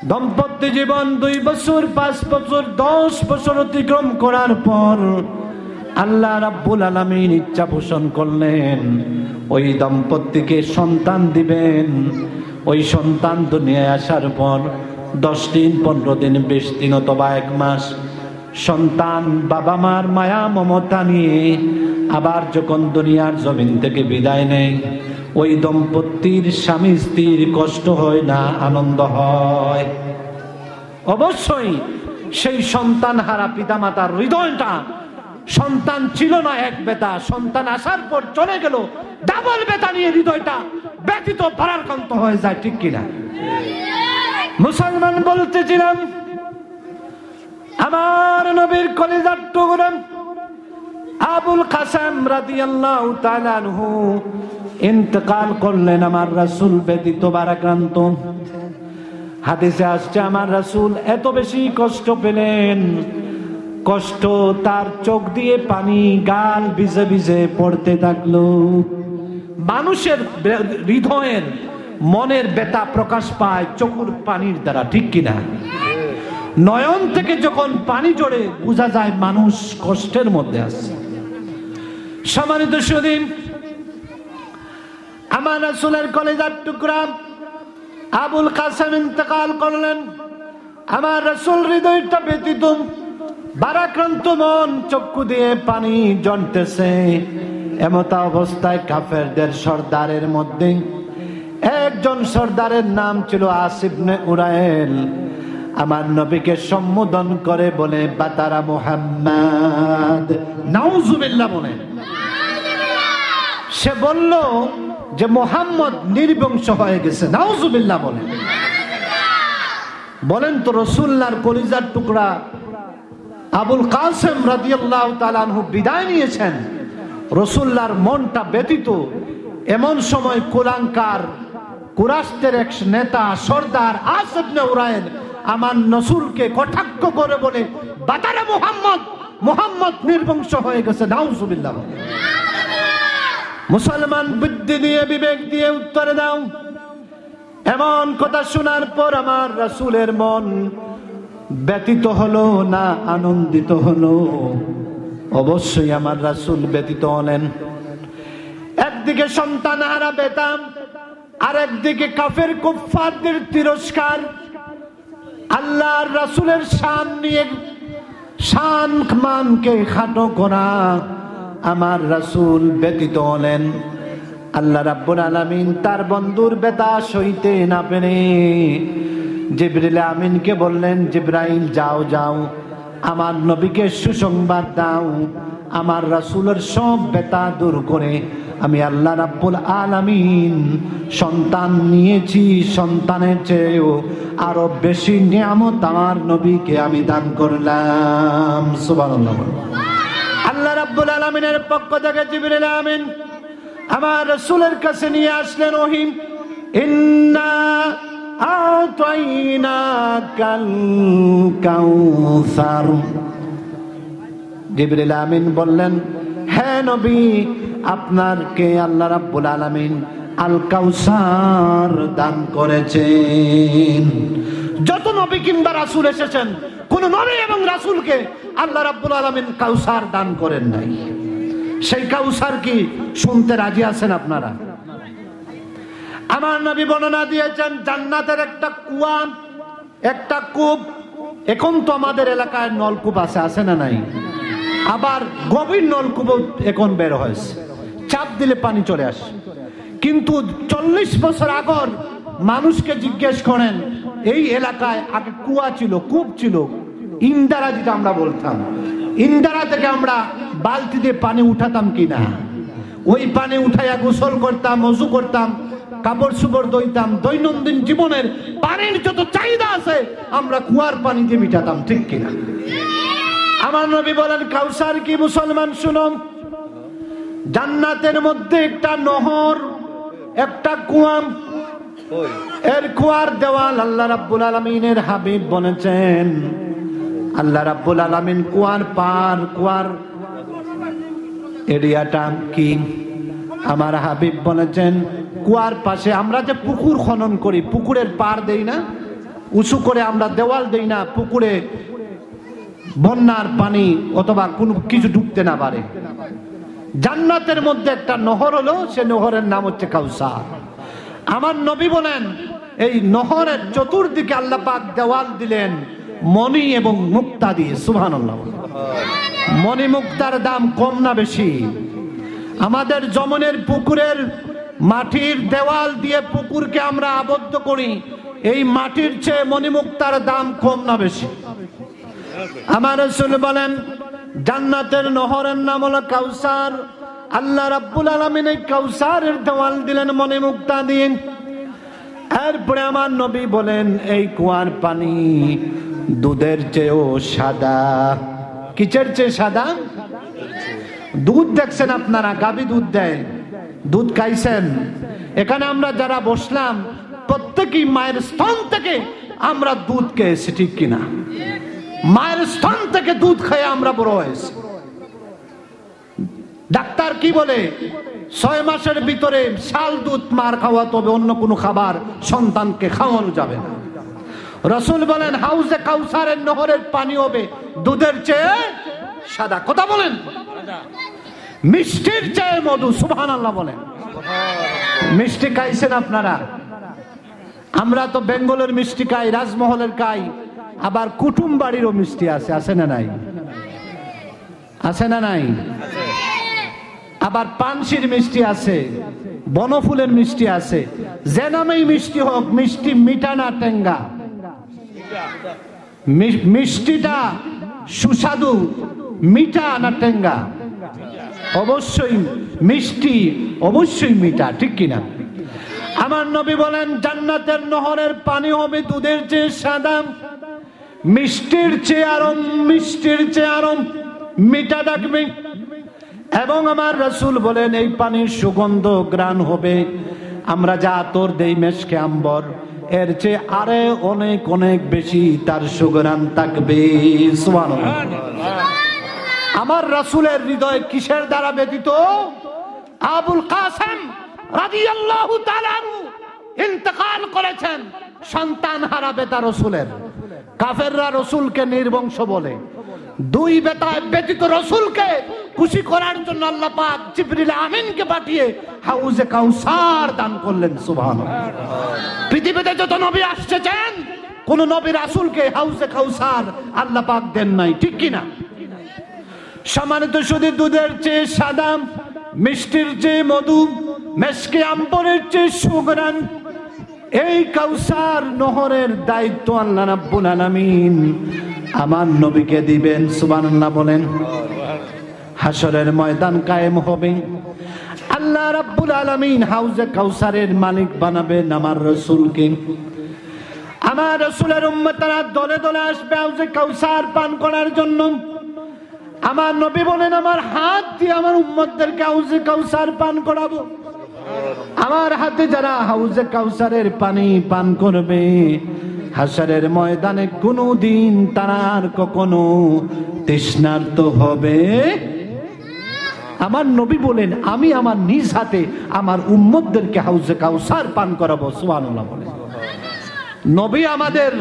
দাম্পত্য জীবন 2 বছর 5 বছর 10 বছর অতিক্রম করার পর আল্লাহ রাব্বুল আলামিন ইচ্ছা পোষণ করলেন ওই দম্পতিকে সন্তান দিবেন। ওই সন্তান দুনিয়ায় আসার পর 10 দিন 15 দিন 20 দিন অথবা 1 মাস সন্তান বাবা মার মায়া মমতা নিয়ে আবার যখন দুনিয়ার জমিন থেকে বিদায় নেয়, ওই দম্পতির স্বামী স্ত্রীর কষ্ট হয় না, আনন্দ হয়। অবশ্যই সেই সন্তান হারা পিতা মাতার হৃদয়টা, সন্তান ছিল না এক বেতা, সন্তান আসার পর চলে গেল ডাবল বেতা নিয়ে হৃদয়টা ব্যথিত ভারাক্রান্ত হয়ে যায়, ঠিক কিনা? মুসলমান বলতেছিলাম আমার নবীর কলিজার টুকরা আবুল কাসেম রাদিয়াল্লাহু তাআলা আনহু ইন্তেকাল করলেন আমার রাসূল ব্যতীত বারাক্রান্ত। হাদিসে আসছে আমার রাসূল এত বেশি কষ্ট পেলেন, কষ্ট তার চোখ দিয়ে পানি গাল ভিজে ভিজে পড়তে থাকলো। মানুষের হৃদয়ের মনের ব্যথা প্রকাশ পায় চোখের পানির দ্বারা, ঠিক কিনা? নয়ন থেকে যখন পানি ঝরে বোঝা যায় মানুষ কষ্টের মধ্যে আছে। সম্মানিত সুধী, আমার রাসূলের কলিজার টুকরা আবুল কাসেম ইন্তেকাল করলেন। আমার রাসূল হৃদয়টা ব্যথিত, ভারাক্রান্ত মন, চক্ষু দিয়ে পানি ঝরতেছে। এমতা অবস্থায় কাফেরদের সর্দারের মধ্যে একজন সর্দারের নাম ছিল আস ইবনে উরাইল। আমার নবীকে সম্বোধন করে বলে বাতারা মুহাম্মদ, নাউজুবিল্লাহ বলে। সে বলল যে মুহাম্মদ নির্বংশ হয়ে গেছে, নাউজুবিল্লাহ বলে। বলেন তো রাসূলুল্লাহর কলিজার টুকরা আবুল কাসেম রাদিয়াল্লাহু তাআলা আনহু বিদায় নিয়েছেন, রাসূলুল্লাহর মনটা ব্যথিত। এমন সময় কুলাঙ্কার কুরাইশের এক নেতা সর্দার আস ইবনে উরাইল আমার রাসূলকে কটাক্ষ করে বলে বাতারা মুহাম্মদ, মুহাম্মদ নির্বংশ হয়ে গেছে, নাউজুবিল্লাহ। মুসলমান বুদ্ধি দিয়ে বিবেক দিয়ে উত্তর দাও। এমন কথা শোনার পর আমার রাসূলের মন ব্যথিত হলো না আনন্দিত হলো? অবশ্যই আমার রাসূল ব্যথিত হলেন। একদিকে সন্তান হারা ব্যথা, আর একদিকে কাফের কুফফারদের তিরস্কার। আল্লাহর রাসূলের শান নিয়ে শান মানকে খাটো করা, আমার রাসূল ব্যথিত হলেন। আল্লাহ রাব্বুল আলামিন তার বন্ধুর ব্যথা সইতে না পেরে জিবরিল আমিনকে বললেন, জিবরাইল যাও যাও আমার নবীকে সুসংবাদ দাও, আমার রাসূলের সব ব্যথা দূর করে আমি আল্লাহ রাব্বুল আলামিন সন্তান নিয়েছি, সন্তানের চেয়েও আরো বেশি নিয়ামত আমার নবীকে আমি দান করলাম। সুবহানাল্লাহ। আল্লাহ রাব্বুল আলামিনের পক্ষ থেকে জিবরিল আমিন আমার রাসূলের কাছে নিয়ে আসলেন ওহী, ইন্না আতাইনাকাল কাউসার। জিবরিল আমিন বললেন, হে নবী, আপনাকে আল্লাহ রাব্বুল আলামিন আল কাউসার দান করেছেন। যত নবী কিংবা রাসূল এসেছেন, কোন নবী এবং রাসূলকে আল্লাহ রাব্বুল আলামিন কাউসার দান করেন নাই। সেই কাউসার কি শুনতে রাজি আছেন আপনারা? আমার নবী বর্ণনা দিয়েছেন জান্নাতের একটা কুয়া, একটা কূপ। এখন তো আমাদের এলাকায় নলকূপ আছে না নাই? আবার গভীর নলকূপ এখন বের হয়েছে, চাপ দিলে পানি চলে আসে। কিন্তু 40 বছর আগর মানুষকে জিজ্ঞেস করেন, এই এলাকায় আগে কুয়া ছিল, কূপ ছিল, ইন্দারা যেটা আমরা বলতাম, ইন্দারা থেকে আমরা বালতি দিয়ে পানি উঠাতাম কিনা। ওই পানি উঠাইয়া গোসল করতাম, ওযু করতাম, কাপড় চোপড় ধুইতাম। দৈনন্দিন জীবনের পানির যত চাহিদা আছে আমরা কুয়ার পানি দিয়ে মিটাতাম, ঠিক কিনা? আমার নবী বলেন কাউসার কি? মুসলমান শুনুন, জান্নাতের মধ্যে একটা নহর, একটা কুয়া। এর কুয়ার দেওয়াল আল্লাহ রাব্বুল আলামিনের হাবিব বলেছেন, আল্লাহ রাব্বুল আলামিন কুয়ার পার, কুয়ার এরিয়াটা কি? আমার হাবিব বলেছেন কুয়ার পাশে আমরা যে পুকুর খনন করি, পুকুরের পার দেই না, উঁচু করে আমরা দেওয়াল দেই না, পুকুরে বন্যার পানি অথবা কোনো কিছু ঢুকতে না পারে। জান্নাতের মধ্যে একটা নহর হলো, সে নহরের নাম হচ্ছে কাউসার। আমার নবী বলেন এই নহরের চতুর্দিকে আল্লাহ পাক দেওয়াল দিলেন মণি এবং মুক্তা দিয়ে। সুবহানাল্লাহ। মণি মুক্তার দাম কম না বেশি? আমাদের যমুনের পুকুরের মাটির দেওয়াল দিয়ে পুকুরকে আমরা আবদ্ধ করি, এই মাটির চেয়ে মণিমুক্তার দাম কম না বেশি? আমার রাসূল বলেন জান্নাতের নহরের নাম হলো কাউসার। আল্লাহ রাব্বুল আলামিন এই কাউসারের দেওয়াল দিলেন মণিমুক্তা দিয়ে। এরপরে আমার নবী বলেন এই কুয়ার পানি দুধের চেয়েও সাদা। কিসের চেয়ে সাদা? দুধ দেখছেন আপনারা, গাভী দুধ দেয়, দুধ খাইছেন। এখানে আমরা যারা বসলাম প্রত্যেকেই মায়ের স্তন থেকে আমরা দুধ খেয়েছি, ঠিক কিনা? মায়ের স্তন থেকে দুধ খেয়ে আমরা বড় হয়েছি। ডাক্তার কি বলে? 6 মাসের ভিতরে শাল দুধ মার খাওয়াতে হবে, অন্য কোনো খাবার সন্তানকে খাওয়ানো যাবে না। রাসূল বলেন হাউজে কাউসারের নহরের পানি হবে দুধের চেয়ে সাদা। কথা বলেন, মিষ্টির চেয়ে মধু। সুবহানাল্লাহ বলেন। মিষ্টি খাইছেন আপনারা? আমরা তো বেঙ্গলের মিষ্টি খাই, রাজমহলের খাই, আবার কুটুম বাড়িরও মিষ্টি আছে, আছে না নাই? আছে না নাই? আবার পানসির মিষ্টি আছে, বনফুলের মিষ্টি আছে। যে নামেই মিষ্টি হোক, মিষ্টি মিঠা না টেঙ্গা? মিষ্টিটা সুস্বাদু, মিঠা না টেঙ্গা? অবশ্যই মিষ্টি, অবশ্যই মিঠা, ঠিক কিনা? আমার নবী বলেন জান্নাতের নহরের পানি হবে দুধের চেয়ে সাদা, মিষ্টির চেয়ে আরো মিঠা থাকবে। এবং আমার রাসূল বলেন এই পানির সুগন্ধ গ্রাণ হবে, আমরা যা আতর দেই মেশকে আম্বর, এর চেয়ে আরে অনেক অনেক বেশি তার সুগ্রাণ থাকবে। সুবহানাল্লাহ। আমার রাসূলের হৃদয় কিসের দ্বারা ব্যতীত? আবুল কাসেম রাদিয়াল্লাহু তাআলা আনহু ইন্তেকাল করেছেন, সন্তান হারা বেটা রাসূলের। কাফেররা রাসূলকে নির্বংশ বলে। 2 বেটা ব্যতীত রাসূলকে খুশি করার জন্য আল্লাহ পাক জিবরিল আমিনকে পাঠিয়ে হাউজে কাউসার দান করলেন। সুবহানাল্লাহ। পৃথিবীতে যত নবী আসছেন, কোন নবী রাসূলকে হাউজে কাউসার আল্লাহ পাক দেন নাই, ঠিক কিনা? সম্মানিত শুধু দুধের চেয়ে সাদা, মিষ্টির চেয়ে মধু, মেশকে আম্বরের চেয়ে সুগ্রাণ, এই কাউসার নহরের দায়িত্ব আল্লাহ রাব্বুল আলামিন আমার নবীকে দিবেন। সুবহানাল্লাহ বলেন। হাসরের ময়দান কায়েম হবে, আল্লাহ রাব্বুল আলামিন হাউজে কাউসারের মালিক বানাবেন আমার রাসূলকে। আমার রাসূলের উম্মতরা দলে দলে আসবে হাউজে কাউসার পান করার জন্য। আমার নবী বলেন আমার হাত দিয়ে আমার উম্মতদেরকে হাউজে কাউসার পান করাবো। আমার হাতে যারা হাউজে কাউসারের পানি পান করবে, হাসরের ময়দানে কোনদিন তারা আর কখনো তৃষ্ণার্ত হবে। আমার নবী বলেন আমি আমার নিজ হাতে আমার উম্মতদেরকে হাউজে কাউসার পান করাবো। সুবহানাল্লাহ বলেন। নবী আমাদের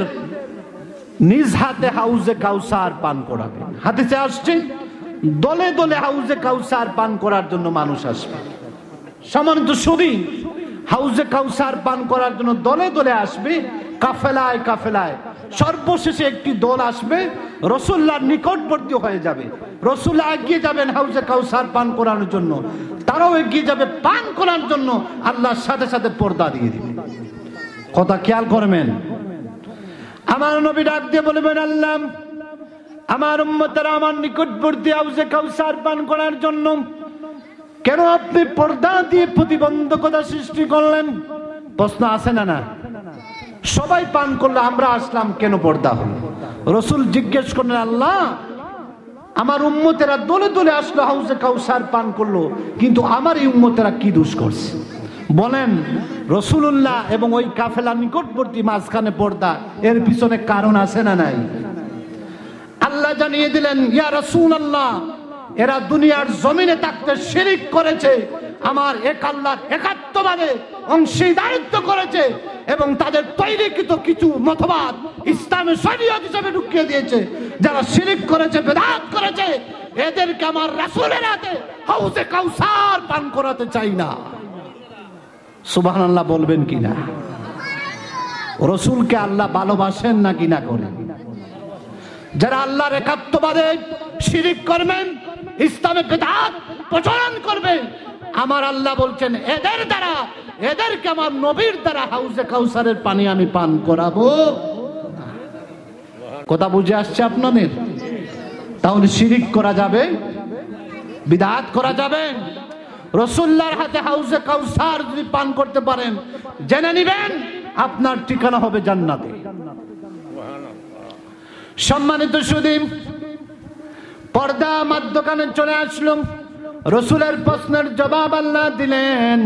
নিজ হাতে হাউজে কাউসার পান করাবেন। হাদিসে আসছে দলে দলে হাউজে কাউসার পান করার জন্য মানুষ আসবে। সম্মানিত সুধী, হাউজে কাউসার পান করার জন্য দলে দলে আসবে, কাফেলায় কাফেলায়। সর্বশেষে একটি দল আসবে, রাসূলুল্লাহর নিকটবর্তী হয়ে যাবে। রাসূলুল্লাহ এগিয়ে যাবেন হাউজে কাউসার পান করার জন্য, তারাও এগিয়ে যাবে পান করার জন্য। আল্লাহর সাথে সাথে পর্দা দিয়ে দিবে। কথা খেয়াল করবেন। আমার নবী ডাক দিয়ে বলবেন আল্লাহ আমার উম্মতেরা আমার নিকটবর্তী হাউজে কাউসার পান করার জন্য কেন আপনি পর্দা দিয়ে প্রতিবন্ধকতা সৃষ্টি করলেন? প্রশ্ন আছে না? না, সবাই পান করলে আমরা আসলাম, কেন পর্দা হলো? রাসূল জিজ্ঞেস করলেন আল্লাহ আমার উম্মতেরা দলে দলে আসলো, হাউজে কাউসার পান করলো, কিন্তু আমার এই উম্মতেরা কি দোষ করছে? বলেন রাসূলুল্লাহ এবং ওই কাফেলা নিকটবর্তী মাঝখানে পর্দা, এর পিছনে কারণ আছে না নাই? আল্লাহ জানিয়ে দিলেন ইয়া রাসূলুল্লাহ এরা দুনিয়ার জমিনে থাকতে শিরিক করেছে, আমার এক আল্লাহর একাত্মবাদে অংশীদারিত্ব করেছে এবং তাদের তৈরিকৃত কিছু মতবাদ ইসলামের শরীয়ত হিসেবে ঢুকিয়ে দিয়েছে। যারা শিরিক করেছে, বিদআত করেছে, এদেরকে আমার রাসূলের হাতে হাউজে কাউসার পান করাতে চাই না। সুবহানাল্লাহ বলবেন কিনা? রাসূলকে আল্লাহ ভালোবাসেন না কিনা করেন? যারা আল্লাহর একাত্মবাদে শিরিক করবেন, ইসলামে বিদআত প্রচলন করবে, আমার আল্লাহ বলছেন এদের দ্বারা, এদেরকে আমার নবীর দ্বারা হাউজে কাউসারের পানি আমি পান করাবো। কথা বুঝে আসছে আপনাদের? তাহলে শিরিক করা যাবে, বিদআত করা যাবে। রাসূলুল্লাহর হাতে হাউজে কাউসার যদি পান করতে পারেন, জেনে নেবেন আপনার ঠিকানা হবে জান্নাতে। সম্মানিত সুধী, পর্দা মধ্যখানে চলে আসলো। রসুলের প্রশ্নের জবাব আল্লাহ দিলেন,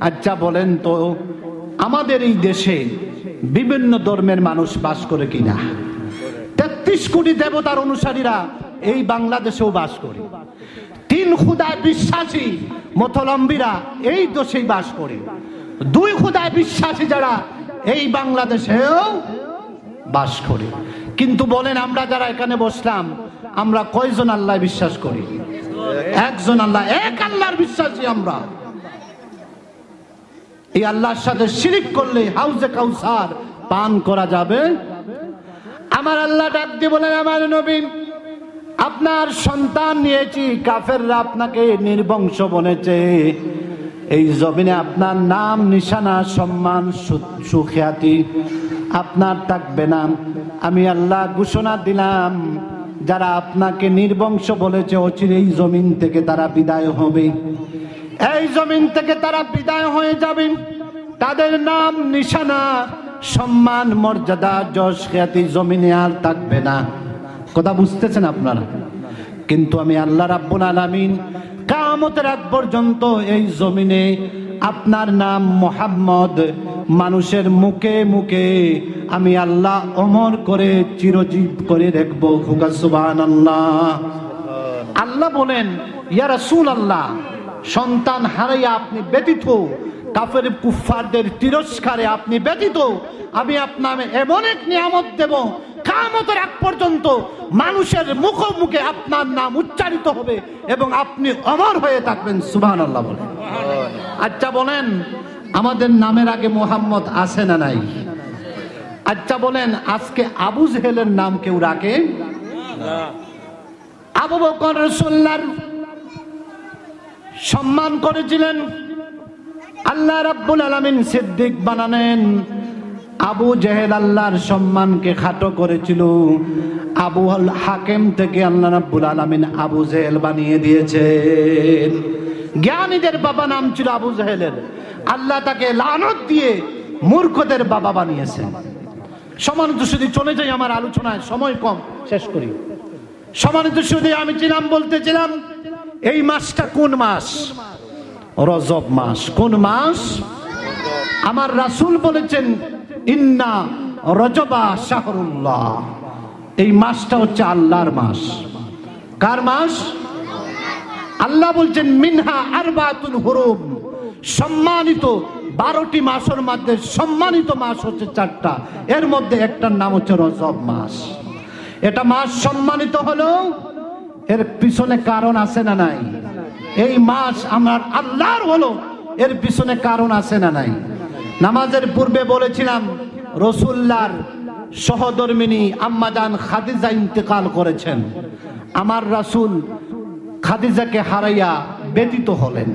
আচ্ছা বলেন তো আমাদের এই দেশে বিভিন্ন ধর্মের মানুষ বাস করে কিনা? 33 কোটি দেবতার অনুসারীরা এই বাংলাদেশেও বাস করে। 3 খুদায় বিশ্বাসী মতলম্বীরা এই দেশেই বাস করে। 2 খুদায় বিশ্বাসী যারা এই বাংলাদেশেও বাস করে। কিন্তু বলেন আমরা যারা এখানে বসলাম, আমরা কয়জন আল্লাহ বিশ্বাস করি? একজন আল্লাহ, এক আল্লাহর বিশ্বাসী আমরা। এই আল্লাহর সাথে শিরিক করলে হাউজে কাউসার পান করা যাবে? আমার আল্লাহ ডাক দিয়ে বলেন, আমার নবী আপনার সন্তান নিয়েছি, কাফেররা আপনাকে নির্বংশ বলেছে, এই জমিনে আপনার নাম নিশানা সম্মান সুখ্যাতি আপনার থাকবে না। আমি আল্লাহ ঘোষণা দিলাম যারা আপনাকে নির্বংশ বলেছে অচিরেই জমিন থেকে তারা বিদায় হবে। এই জমিন থেকে তারা বিদায় হয়ে যাবে, তাদের নাম নিশানা সম্মান মর্যাদা যশ খ্যাতি জমিনে আর থাকবে না। কথা বুঝতেছেন আপনারা? কিন্তু আমি আল্লাহ রাব্বুল আলামিন কিয়ামতের আগ পর্যন্ত এই জমিনে আপনার নাম মুহাম্মদ মানুষের মুখে মুখে আমি আল্লাহ অমর করে চিরজীব করে রাখবো। সুবহানাল্লাহ। আল্লাহ বলেন, ইয়া রাসূলুল্লাহ, সন্তান হারাইয়া আপনি ব্যতীত, কাফের কুফফারদের তিরস্কারে আপনি ব্যতীত আমি আপনার এমন এক নিয়ামত দেব, কিয়ামতের আগ পর্যন্ত মানুষের মুখে মুখে আপনার নাম উচ্চারিত হবে এবং আপনি অমর হয়ে থাকবেন। সুবহানাল্লাহ বলেন। আচ্ছা বলেন, আমাদের নামের আগে মুহাম্মদ আছে না নাই? আচ্ছা বলেন, আজকে আবু জেহেলের নাম কেউ রাখে? আবু বকর রাসূলুল্লাহর সম্মান করেছিলেন, আল্লাহ রাব্বুল আলামিন সিদ্দিক বানালেন। আবু জেহেল আল্লাহর সম্মানকে খাটো করেছিল, আবু হাকিম থেকে আল্লাহ রাব্বুল আলামিন আবু জেহেল বানিয়ে দিয়েছেন। জ্ঞানীদের বাবা নাম ছিল আবু জেহেলের, আল্লাহ তাকে লানত দিয়ে মূর্খদের বাবা বানিয়েছেন। সম্মানিত সুধী, চলে যাই আমার আলোচনায়, সময় কম, শেষ করি। সম্মানিত সুধী, আমি বলতেছিলাম এই মাসটা কোন মাস? রজব মাস। কোন মাস? আমার রাসূল বলেছেন, ইন্না রজবা শাহরুল্লাহ, এই মাসটা হচ্ছে আল্লাহর মাস। কার মাস? আল্লাহ বলছেন, মিনহা আরবাতুল হুরুম, সম্মানিত 12টি মাসের মধ্যে সম্মানিত মাস হচ্ছে 4টা, এর মধ্যে একটার নাম হচ্ছে রজব মাস। এটা মাস সম্মানিত হলো, এর পিছনে কারণ আছে না নাই? এই মাস আমার আল্লাহর হলো, এর পিছনে কারণ আছে না নাই? নামাজের পূর্বে বলেছিলাম রাসূলুল্লাহর সহধর্মিণী আম্মাজান খাদিজা ইন্তেকাল করেছেন। আমার রাসূল খাদিজাকে হারাইয়া ব্যতীত হলেন।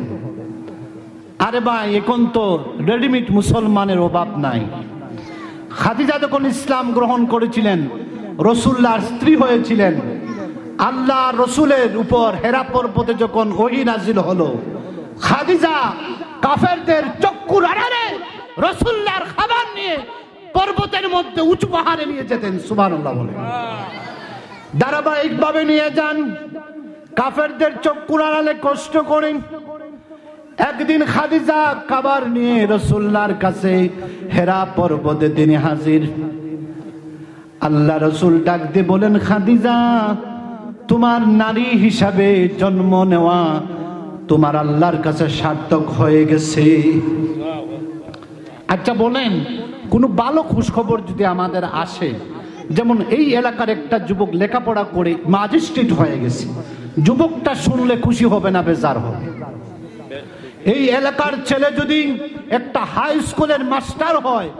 আরে ভাই, এখন তো রেডিমেড মুসলমানের অভাব নাই। খাদিজা যখন ইসলাম গ্রহণ করেছিলেন, রাসূলুল্লাহর স্ত্রী হয়েছিলেন, আল্লাহ রসুলের উপর হেরা পর্বতে যখন ওহী নাজিল হলো, খাদিজা কাফেরদের চক্ষুর আড়ালে রাসূলুল্লাহর খাবার নিয়ে পর্বতের মধ্যে উঁচু পাহাড়ে নিয়ে যেতেন। সুবহানাল্লাহ বলে ধারাবাহিকভাবে নিয়ে যান, কাফেরদের চক্ষুর আড়ালে কষ্ট করেন। একদিন খাদিজা খাবার নিয়ে রাসূলুল্লাহর কাছে হেরা পর্বতে তিনি হাজির। আল্লাহ রসুল ডাক দিয়ে বলেন, খাদিজা, তোমার নারী হিসাবে জন্ম নেওয়া তোমার আল্লাহর কাছে সার্থক হয়ে গেছে। আচ্ছা বলেন, কোনো ভালো খুশখবর যদি আমাদের আসে, যেমন এই এলাকার একটা যুবক লেখাপড়া করে ম্যাজিস্ট্রেট হয়ে গেছে, যুবকটা শুনলে খুশি হবে না বেজার হবে? এই এলাকার ছেলে যদি একটা হাই স্কুলের মাস্টার হয়,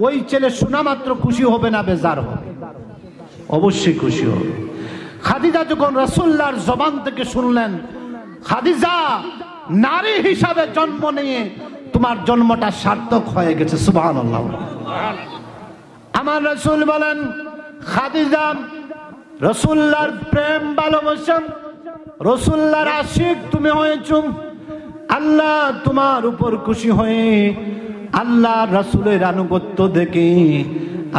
ওই ছেলে শোনা মাত্র খুশি হবে না বেজার হবে? অবশ্যই খুশি হবে। খাদিজা যখন রাসূলুল্লাহর জবান থেকে শুনলেন, খাদিজা, নারী হিসাবে জন্ম নিয়ে তোমার জন্মটা সার্থক হয়ে গেছে। সুবহানাল্লাহ। আমার রাসূল বলেন, খাদিজা রাসূলুল্লাহর প্রেম ভালোবাসা, রাসূলুল্লাহর আশিক তুমি হয়েছো। আল্লাহ তোমার উপর খুশি হয়ে আল্লাহ রাসূলের আনুগত্য দেখে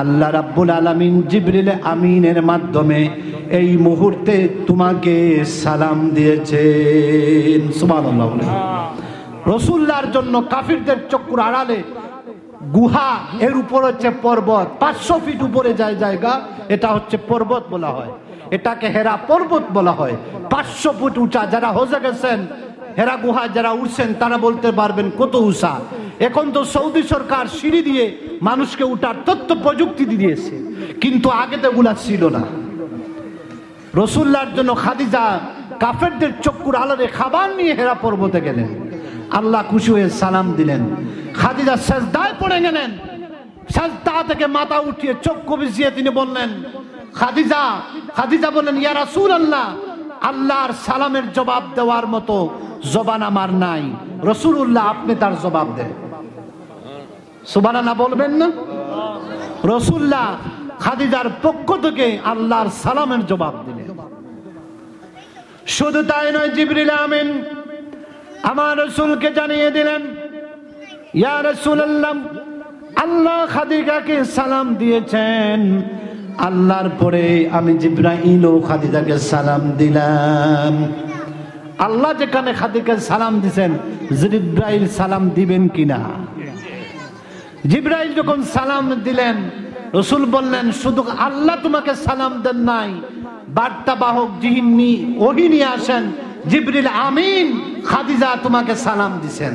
আল্লাহ রাব্বুল আলামিন জিবরিল আমিনের মাধ্যমে এই মুহূর্তে তোমাকে সালাম দিয়েছেন। সুবহানাল্লাহ। রাসূলুল্লাহর জন্য কাফিরদের চক্ষুর আড়ালে গুহা, এর উপর হচ্ছে পর্বত, 500 ফিট উপরে যায় জায়গা, এটা হচ্ছে পর্বত বলা হয়, এটাকে হেরা পর্বত বলা হয়। 500 ফুট উঁচা। যারা হজে গেছেন, হেরা গুহা যারা উঠছেন তারা বলতে পারবেন কত উঁচা। এখন তো সৌদি সরকার সিঁড়ি দিয়ে মানুষকে উঠার তথ্য প্রযুক্তি দিয়েছে, কিন্তু আগে তো এগুলা ছিল না। রাসূলুল্লাহর জন্য খাদিজা কাফেরদের চক্ষুর আলোরে খাবার নিয়ে হেরা পর্বতে গেলেন। আল্লাহ খুশি হয়ে সালাম দিলেন। খাদিজা সেজদায় পড়ে গেলেন। সেজদা থেকে মাথা উঠিয়ে চক্ষু ভিজিয়ে তিনি বললেন, খাদিজা বললেন, ইয়া রাসূলুল্লাহ, আল্লাহর সালামের জবাব দেওয়ার মতো জবান আমার নাই, রাসূলুল্লাহ আপনি তার জবাব দেন। সুবহানাল্লাহ বলবেন না? রাসূলুল্লাহ খাদিজার পক্ষ থেকে আল্লাহর সালামের জবাব দিলেন। শুধু তাই নয়, জিবরিল আমিন আমার রাসূলকে জানিয়ে দিলেন, ইয়া রাসূলুল্লাহ, আল্লাহ খাদিজাকে সালাম দিয়েছেন, আল্লাহর পরে আমি জিবরাইল ও খাদিজাকে সালাম দিলাম। আল্লাহ যেখানে খাদিজাকে সালাম দিয়েছেন, জিবরাইল সালাম দিবেন কিনা? জিবরাইল যখন সালাম দিলেন, রাসূল বললেন, শুধু আল্লাহ তোমাকে সালাম দেন নাই, বার্তা বাহক যিনি ওহী নিয়ে আসেন জিবরিল আমিন খাদিজা তোমাকে সালাম দিছেন।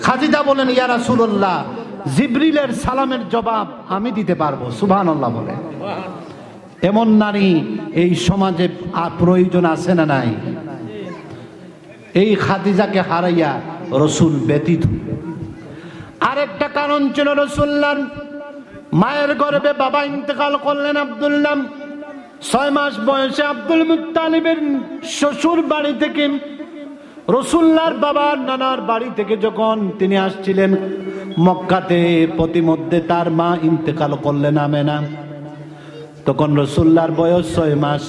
খাদিজা বলেন, ইয়া রাসূলুল্লাহ, জিবরিলের সালামের জবাব আমি দিতে পারবো। সুবহানাল্লাহ বলে। এমন নারী এই সমাজে প্রয়োজন আছে না নাই? এই খাদিজাকে হারাইয়া রাসূল ব্যতীত। আরেকটা কারণ ছিল, রাসূলুল্লাহর মায়ের গর্ভে বাবা ইন্তেকাল করলেন। আব্দুল্লাহ 6 মাস বয়সে আব্দুল মুত্তালিবের শ্বশুর বাড়ি থেকে, রাসূলুল্লাহর বাবার নানার বাড়ি থেকে যখন তিনি আসছিলেন মক্কাতে, প্রতিমধ্যে তার মা ইন্তেকাল করলেন আমেনা। তখন রাসূলুল্লাহর বয়স 6 মাস।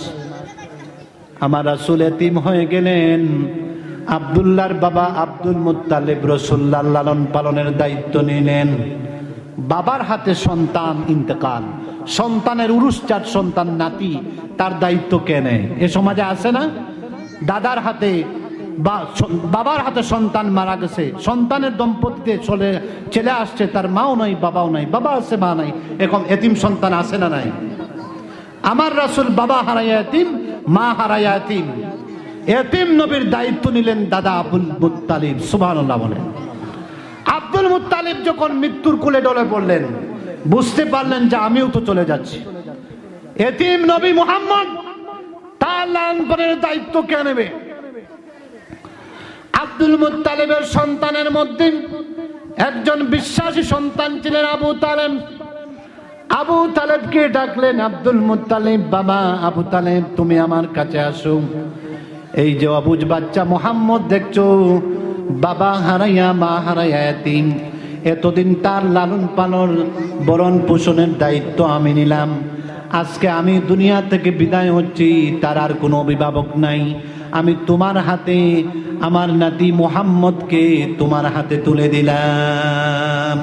আমার রাসূল এতিম হয়ে গেলেন। আব্দুল্লাহর বাবা আব্দুল মুত্তালিব রাসূলুল্লাহর লালন পালনের দায়িত্ব নিলেন। বাবার হাতে সন্তান ইন্তেকাল, সন্তানের উরুসজাত সন্তান নাতি, তার দায়িত্ব কে নেয়? এ সমাজে আছে না? দাদার হাতে বা বাবার হাতে সন্তান মারা গেছে, সন্তানের দম্পতিতে ছেলে আসছে, তার মাও নাই বাবাও নাই, বাবা আছে মা নাই, এরকম এতিম সন্তান আছে না নাই? আমার রাসূল বাবা হারায়া এতিম, মা হারায়া এতিম। এতিম নবীর দায়িত্ব নিলেন দাদা আব্দুল মুত্তালিব। সুবহানাল্লাহ বলেন। আব্দুল মুত্তালিব যখন মৃত্যুর কোলে ঢলে পড়লেন, বুঝতে পারলেন যে আমিও তো চলে যাচ্ছি। এতিম নবী মুহাম্মদ, তার লালন পালনের দায়িত্ব কে নেবে? আব্দুল মুত্তালিবের সন্তানের মধ্যে একজন বিশ্বাসী সন্তান ছিলেন আবু তালেব। আবু তালেবকে ডাকলেন, আব্দুল মুত্তালিব, বাবা আবু তালেব, তুমি আমার কাছে আসো। এই যে অবুঝ বাচ্চা মুহাম্মদ দেখছো, বাবা হারাইয়া মা হারাইয়া এতিম, এতদিন তার লালন পালন বরণ পোষণের দায়িত্ব আমি নিলাম। আজকে আমি দুনিয়া থেকে বিদায় হচ্ছি, তার আর কোনো অভিভাবক নাই। আমি তোমার হাতে আমার নাতি মুহাম্মদকে তোমার হাতে তুলে দিলাম।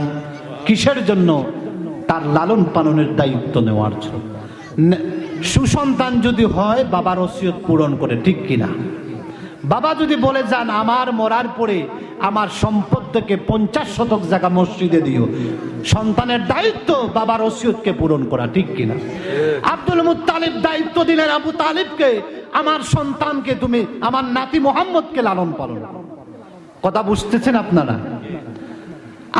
কিসের জন্য? তার লালন পালনের দায়িত্ব নেওয়ার জন্য। সুসন্তান যদি হয় বাবার ওসিয়ত পূরণ করে, ঠিক কিনা? বাবা যদি বলে যান আমার মরার পরে আমার সম্পদ থেকে 50 শতক জায়গা মসজিদে দিও, সন্তানের দায়িত্ব বাবার ওসিয়তকে পূরণ করা, ঠিক কিনা? আব্দুল মুত্তালিব দায়িত্ব দিলেন আবু তালিবকে, আমার সন্তানকে তুমি আমার নাতি মুহাম্মদকে লালন পালন। কথা বুঝতেছেন আপনারা?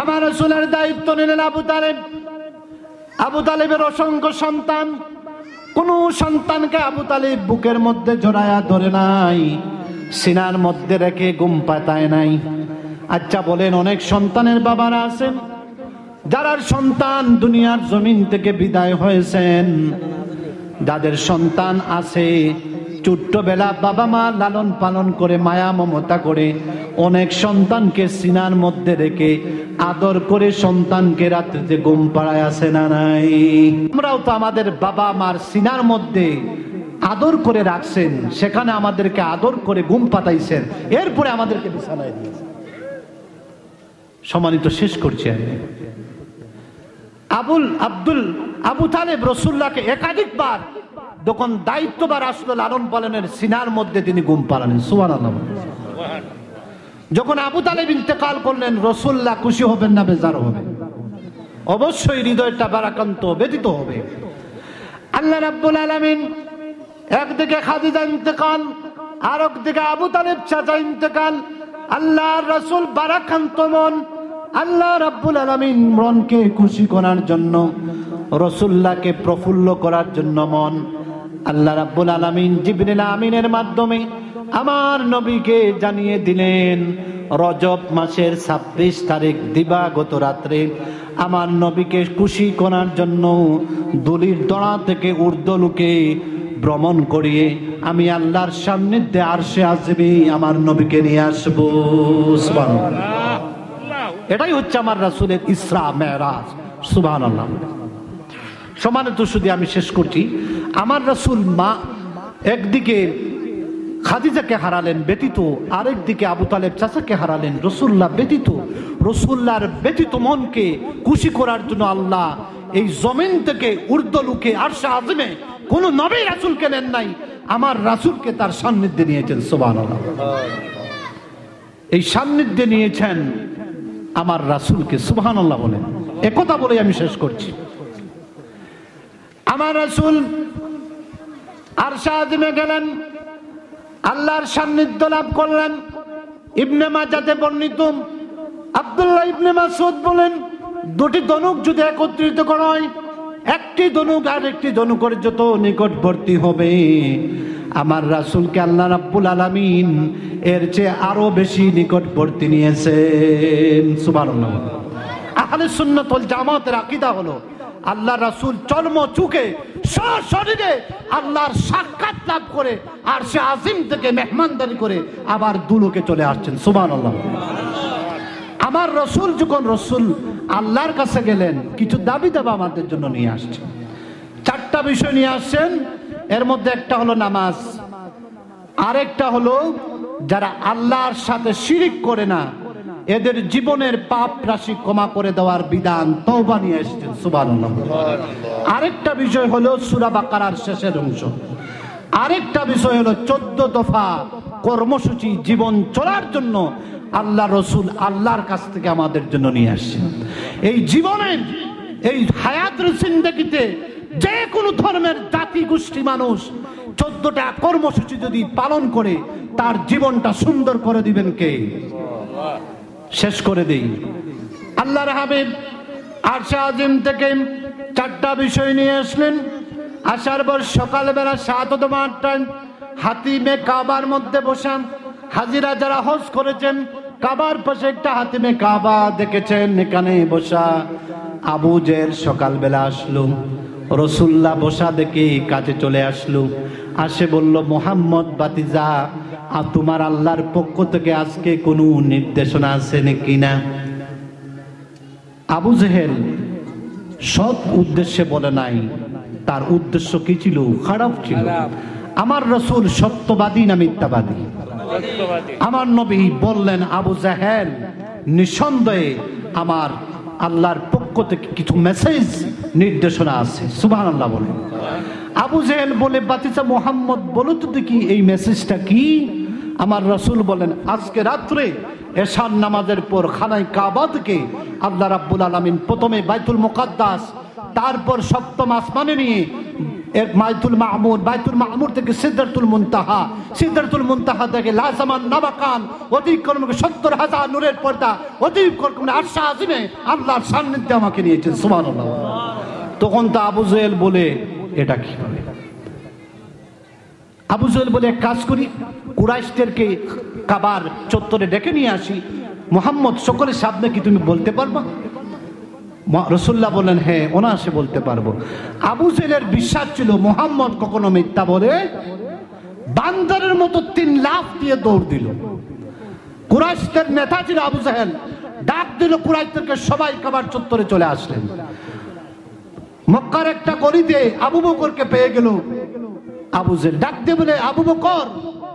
আমার রাসূলের দায়িত্ব নিলেন আবু তালিব। আবু তালিবের অসংখ্য সন্তান, কোন সন্তানকে আবু তালিব বুকের মধ্যে জড়ায়া ধরে নাই, সিনার মধ্যে রেখে ঘুম পাতায় নাই। আচ্ছা বলেন, অনেক সন্তানের বাবারা আছেন যারা সন্তান দুনিয়ার জমিন থেকে বিদায় হয়েছেন, যাদের সন্তান আছে ছোট্টবেলা বাবা মা লালন পালন করে মায়া মমতা করে অনেক সন্তানকে সিনার মধ্যে রেখে আদর করে সন্তানকে রাত্রিতে ঘুম পাড়ায় আসে না নাই? আমরাও তো আমাদের বাবা মার সিনার মধ্যে আদর করে রাখছেন, সেখানে আমাদেরকে আদর করে ঘুম পাতাইছেন, এরপরে আমাদেরকে বিছানায় দিয়েছেন। সম্মানিত, শেষ করছি আমি। আবু তালেব রাসূলুল্লাহকে একাধিকবার যখন দায়িত্ববার আসলো লালন পালনের, সিনার মধ্যে তিনি ঘুম পাড়ালেন। সুবহানাল্লাহ। যখন আবু তালেব ইন্তেকাল করলেন, রাসূলুল্লাহ খুশি হবেন না বেজার হবেন? অবশ্যই হৃদয়টা ভারাক্রান্ত, ব্যথিত হবে। আল্লাহ রাব্বুল আলামিন একদিকে খাদিজা ইন্তেকাল, আর একদিকে আবু তালেব চাচা ইন্তেকাল। আল্লাহর রাসূল ভারাক্রান্ত মন, আল্লাহ রাব্বুল আলামিন মনকে খুশি করার জন্য, রাসূলুল্লাহকে প্রফুল্ল করার জন্য মন, আল্লাহ রাব্বুল আলামিন জিবরিল আমিনের মাধ্যমে আমার নবীকে জানিয়ে দিলেন, রজব মাসের 26 তারিখ দিবাগত রাত্রে আমার নবীকে খুশি করার জন্য দুলির দড়া থেকে ঊর্ধ্বলোকে ভ্রমণ করিয়ে আমি আল্লাহর সান্নিধ্যে আরশে আজিমে আমার নবীকে নিয়ে আসবো। সুবহানাল্লাহ। এটাই হচ্ছে আমার রাসূলের ইসরা মেরাজ। সুবহানাল্লাহ। সম্মানিত শুধু আমি শেষ করছি, আমার রাসূল মা একদিকে খাদিজাকে হারালেন ব্যতীত, আরেকদিকে আবু তালেব চাচাকে হারালেন রাসূলুল্লাহ ব্যতীত। রাসূলুল্লাহর ব্যতীত মনকে খুশি করার জন্য আল্লাহ এই জমিন থেকে ঊর্ধ্বলোকে আরশে আজিমে কোন নবী রাসূলকে নেন নাই, আমার রাসূলকে তার সান্নিধ্যে নিয়েছেন। সুবহানাল্লাহ। এই সান্নিধ্যে নিয়েছেন আমার রাসূলকে। সুবহানাল্লাহ বলেন। একথা বলে আমি শেষ করছি। আমার রাসূল আরশে আজিমে গেলেন, আল্লাহর সান্নিধ্য লাভ করলেন। ইবনে মাজাতে বর্ণিত আব্দুল্লাহ ইবনে মাসউদ বলেন, দুটি ধনুক যদি একত্রিত করা হয়, একটি ধনুক আর একটি ধনুকের যত নিকটবর্তী হবে, আমার রাসূলকে আল্লাহ রাব্বুল আলামিন এর চেয়ে আরো বেশি নিকটবর্তী নিয়েছেন। সুবহানাল্লাহ। আহলে সুন্নাত ওয়াল জামাতের আকীদা হলো আল্লাহ রাসূল চর্ম চুকে সশরীরে আল্লাহর সাক্ষাৎ লাভ করে আরশে আজিম থেকে মেহমানদারি করে আবার দুলোকে চলে আসছেন। সুবহানাল্লাহ। আমার রাসূল যখন রাসূল আল্লাহর কাছে গেলেন, কিছু দাবি দাবা আমাদের জন্য নিয়ে আসছেন। 4টা বিষয় নিয়ে আসছেন। এর মধ্যে একটা হলো নামাজ, আরেকটা হলো যারা আল্লাহর সাথে শিরিক করে না এদের জীবনের পাপ রাশি ক্ষমা করে দেওয়ার বিধান, তওবা নিয়ে এসেছেন। সুবহানাল্লাহ। আরেকটা বিষয় হলো সূরা বাকারার শেষের অংশ। আরেকটা বিষয় হলো 14 দফা কর্মসূচি জীবন চলার জন্য আল্লাহ রাসূল আল্লাহর কাছ থেকে আমাদের জন্য নিয়ে আসছেন। এই জীবনের এই হায়াতের জিন্দেগিতে যে কোনো ধর্মের জাতি গোষ্ঠী মানুষ 14টা কর্মসূচি যদি পালন করে তার জীবনটা সুন্দর করে দিবেন কে? শেষ করে দেই। আল্লাহর হাবিব আরশে আজিম থেকে 4টা বিষয় নিয়ে আসলেন। আসার পর সকালবেলা 7:08টায় হাতিমে কাবার মধ্যে বসান। হাজিরা যারা হজ করেছেন কাবার পাশে একটা হাতিমে কাবা দেখেছেন, এখানে বসা আবু জেহেল সকালবেলা আসলো, রাসূলুল্লাহ বসা দেখে কাছে চলে আসলো। আসে বলল, মুহাম্মদ বাতিজা, তোমার আল্লাহর পক্ষ থেকে আজকে কোনো নির্দেশনা আছে নাকি না? আবু জেহেল সৎ উদ্দেশ্যে বলে নাই, তার উদ্দেশ্য কি ছিল? খারাপ ছিল। আমার রাসূল সত্যবাদী না মিথ্যাবাদী? আমার নবী বললেন, আবু জেহেল, নিঃসন্দেহে আমার আল্লাহর পক্ষ থেকে কিছু মেসেজ নির্দেশনা আছে। সুবহানাল্লাহ বলে। আবু জেহেল বলে, বাতিজা মুহাম্মদ বলো তো দেখি এই মেসেজটা কি? আমার রাসূল বলেন, আজকে রাত্রে এশার নামাজের পর খানায় কাবা থেকে আল্লাহ রাব্বুল আলামিন প্রথমে বাইতুল মুকাদ্দাস, তারপর সপ্তম আসমানে নিয়ে বাইতুল মামুর, বাইতুল মামুর থেকে সিদরাতুল মুনতাহা, সিদরাতুল মুনতাহা থেকে লাজামান নাবাকান অতিক্রম করে 70,000 নূরের পর্দা অতিক্রম করে আরশে আজিমে আল্লাহর সান্নিধ্যে আমাকে নিয়েছেন। সুবহানাল্লাহ। তখন তো আবু জেহেল বলে, এটা কি হবে? আবু জেহেল বলে, এক কাজ করি, কুরাইশদেরকে কাবার চত্বরে ডেকে নিয়ে আসি, মুহাম্মদ সকলের সামনে কি তুমি বলতে পারবা? রাসূলুল্লাহ বলেন, হ্যাঁ অনায়াসে বলতে পারবো। আবু জেহেলের বিশ্বাস ছিল মুহাম্মদ কখনো মিথ্যা বলে। বান্দরের মতো 3 লাফ দিয়ে দৌড় দিল। কুরাইশদের নেতা ছিল আবু জেহেল, ডাক দিল কুরাইশদেরকে, সবাই কাবার চত্বরে চলে আসলেন। মক্কার একটা গলিতে আবু বকরকে পেয়ে গেল। আবু জেহেল ডাক দিয়ে বলে, আবু বকর,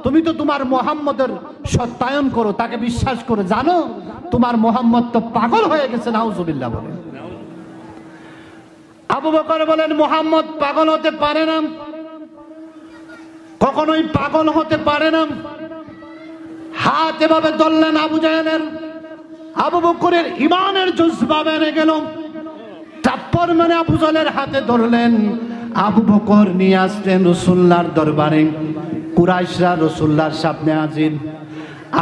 তুমি তো তোমার মুহাম্মদের সত্যায়ন করো, তাকে বিশ্বাস করো, জানো তোমার মুহাম্মদ তো পাগল হয়ে গেছে। নাউজুবিল্লাহ বলেন। আবু বকর বলেন মুহাম্মদ পাগল হতে পারে না, কখনোই পাগল হতে পারে না। হাত এভাবে ধরলেন আবু জাহেলের, আবু বকরের ইমানের জজবা বেড়ে গেল। চাপ্পর মানে আবু জাহেলের হাতে ধরলেন, আবু বকর নিয়ে আসলেন রাসূলুল্লাহর দরবারে। কুরাইশরা রাসূলুল্লাহর সামনে হাজির।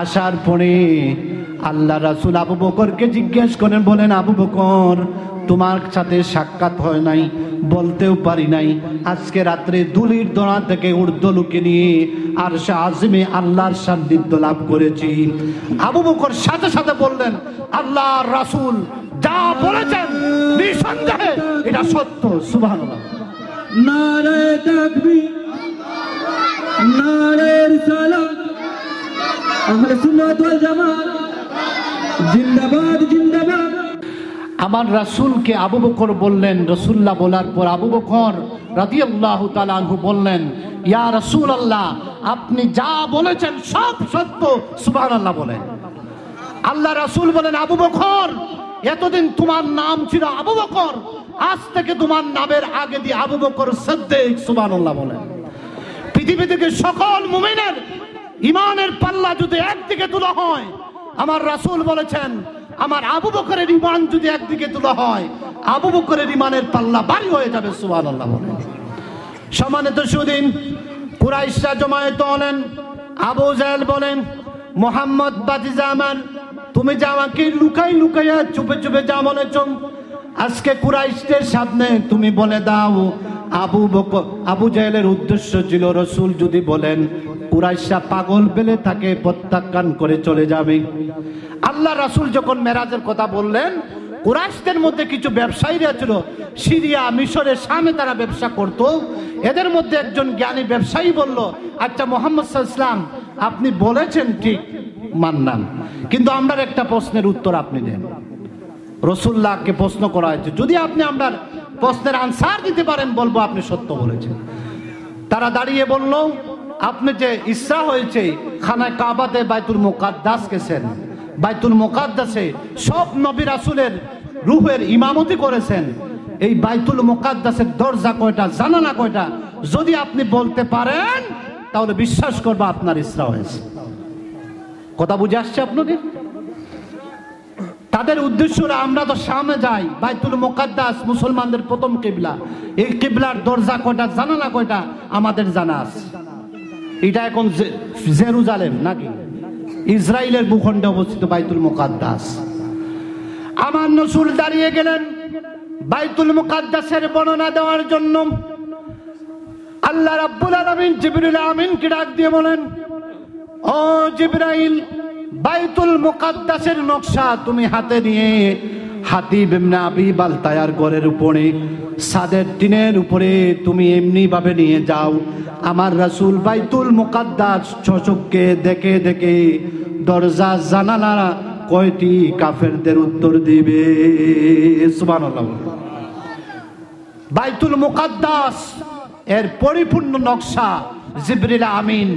আসার পরে আল্লাহ রাসূল আবু বকরকে জিজ্ঞেস করেন, বলেন আবু বকর তোমার সাথে সাক্ষাৎ হয় নাই, বলতেও পারি নাই, আজকে রাত্রে দুলির দোড়া থেকে ঊর্ধ্বলোকে নিয়ে আরশে আজিমে আল্লাহর সান্নিধ্য লাভ করেছি। আবু বকর সাথে সাথে বললেন, আল্লাহর রাসূল যা বলেছেন নিঃসন্দেহে এটা সত্য। সুবহানাল্লাহ। নারে তাকবীর, নারে রিসালাত, আহলে সুন্নাত ওয়াল জামাত জিন্দাবাদ, জিন্দাবাদ। আমার রাসূলকে আবু বকর বললেন, রাসূলুল্লাহ বলার পর আবু বকর রাদিয়াল্লাহু তাআলা আনহু বললেন, ইয়া রাসূলুল্লাহ আপনি যা বলেছেন সব সত্য। সুবহানাল্লাহ বলেন। আল্লাহ রাসূল বলেন, আবু বকর এতদিন তোমার নাম ছিল আবু বকর, আজ থেকে তোমার নামের আগে দিয়ে আবু বকর সিদ্দিক। সুবহানাল্লাহ বলেন। পৃথিবী থেকে সকল মুমিনের ইমানের পাল্লা যদি একদিকে তোলা হয়, আমার রাসূল বলেছেন আমার আবু বকরের ইমান যদি একদিকে তোলা হয়, আবু বকরের ইমানের পাল্লা ভারী হয়ে যাবে। সুবহানাল্লাহ বলেন। সম্মানিত সুদীন, কুরাইশরা জমায়েত হলেন। আবু জাহেল বলেন, মুহাম্মদ বাতিজা আমার, তুমি যে আমাকে লুকাই লুকাইয়া চুপে চুপে যা বলেছ, আজকে কুরাইশদের সামনে তুমি বলে দাও। আবু জাহেলের উদ্দেশ্য ছিল রাসূল যদি বলেন কুরাইশরা পাগল পেলে তাকে প্রত্যাখ্যান করে চলে যাবে। আল্লাহ রাসূল যখন মেরাজের কথা বললেন, কুরাইশদের মধ্যে কিছু ব্যবসায়ীরা ছিল, সিরিয়া মিশরের শামে তারা ব্যবসা করত। এদের মধ্যে একজন জ্ঞানী ব্যবসায়ী বলল, আচ্ছা মুহাম্মদ সাল্লাল্লাহু আলাইহি ওয়াসাল্লাম আপনি বলেছেন ঠিক মানলাম, কিন্তু আমরা একটা প্রশ্নের উত্তর আপনি দেন। রাসূলুল্লাহকে প্রশ্ন করা হয়েছে, যদি আপনি আমরা প্রশ্নের আনসার দিতে পারেন বলবো আপনি সত্য বলেছেন। তারা দাঁড়িয়ে বলল, আপনি যে ইসরা হয়েছে খানায় কাবাতে বাইতুল মুকাদ্দাস গেছেন, বাইতুল মুকাদ্দাসে সব নবী রাসূলের রূহের ইমামতি করেছেন, এই বাইতুল মুকাদ্দাসের দরজা কয়টা, জানালা কয়টা, যদি আপনি বলতে পারেন তাহলে বিশ্বাস করব আপনার ইসরা হয়েছে। কথা বুঝে আসছে আপনাদের? তাদের উদ্দেশ্য আমরা তো সামনে যাই, বাইতুল মুকাদ্দাস মুসলমানদের প্রথম কিবলা, এই কিবলার দরজা কয়টা, জানালা কয়টা আমাদের জানা আছে। এটা এখন জেরুজালেম নাকি ইসরায়েলের ভূখণ্ডে অবস্থিত বাইতুল মুকাদ্দাস। আমার রাসূল দাঁড়িয়ে গেলেন বাইতুল মুকাদ্দাসের বর্ণনা দেওয়ার জন্য। আল্লাহ রাব্বুল আলামিন জিবরিল আমিনকে ডাক দিয়ে বলেন, ও জিবরাইল, বাইতুল মুকাদ্দাসের নকশা তুমি হাতে নিয়ে হাতিব ইবনে আবি বালতায়ার ঘরের উপরে সাদের টিনের উপরে তুমি এমনি ভাবে নিয়ে যাও। আমার রাসূল বাইতুল মুকাদ্দাস চোখকে দেখে দেখে দরজা জানালা কয়টি কাফেরদের উত্তর দিবে। সুবহানাল্লাহ। বাইতুল মুকাদ্দাস এর পরিপূর্ণ নকশা জিবরিল আমিন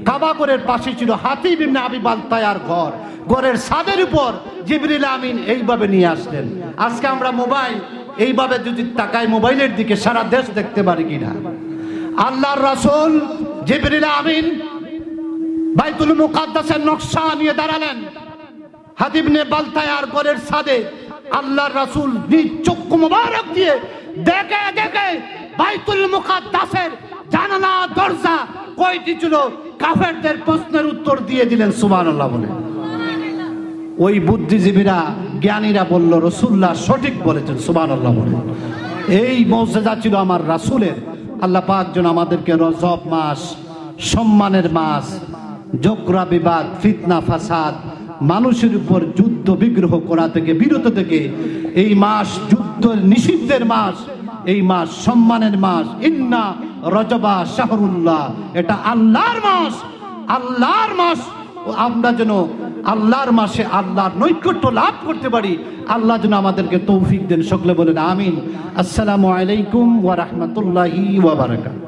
কাবা ঘরের পাশে ছিল হাতিব ইবনে আবি বালতায়ার ঘর, ঘরের ছাদের উপর জিবরিল আমিন এইভাবে নিয়ে আসলেন। আজকে আমরা মোবাইল এইভাবে যদি তাকাই মোবাইলের দিকে, সারা দেশ দেখতে পারি কিনা। আল্লাহর রাসূল জিবরিল আমিন বাইতুল মুকাদ্দাসের নকশা নিয়ে দাঁড়ালেন হাতিব ইবনে বালতায়ার ঘরের ছাদে। আল্লাহর রাসূল নিজ চক্ষু মোবারক দিয়ে দেখে দেখে বাইতুল মুকাদ্দাসের জানালা দরজা কয়টি ছিল, কাফেরদের প্রশ্নের উত্তর দিয়ে দিলেন। সুবহানাল্লাহ বলে। ওই বুদ্ধিজীবীরা জ্ঞানীরা বলল রাসূলুল্লাহ সঠিক বলেছেন। সুবহানাল্লাহ বলে। এই মুজিজা ছিল আমার রাসূলের। আল্লাহ পাক যেন আমাদেরকে রজব মাস, সম্মানের মাস, ঝগড়া বিবাদ, ফিতনা ফাসাদ, মানুষের উপর যুদ্ধ বিগ্রহ করা থেকে বিরত থেকে এই মাস যুদ্ধ নিষিদ্ধের মাস, এই মাস সম্মানের মাস। ইন্না রজবা শাহরুল্লাহ, এটা আল্লাহর মাস, আল্লাহর মাস। আমরা যেন আল্লাহর মাসে আল্লাহর নৈকট্য লাভ করতে পারি। আল্লাহ যেন আমাদেরকে তৌফিক দেন। সকলে বলেন আমিন। আসসালামু আলাইকুম ওয়া রাহমাতুল্লাহি ওয়া বারাকাতুহু।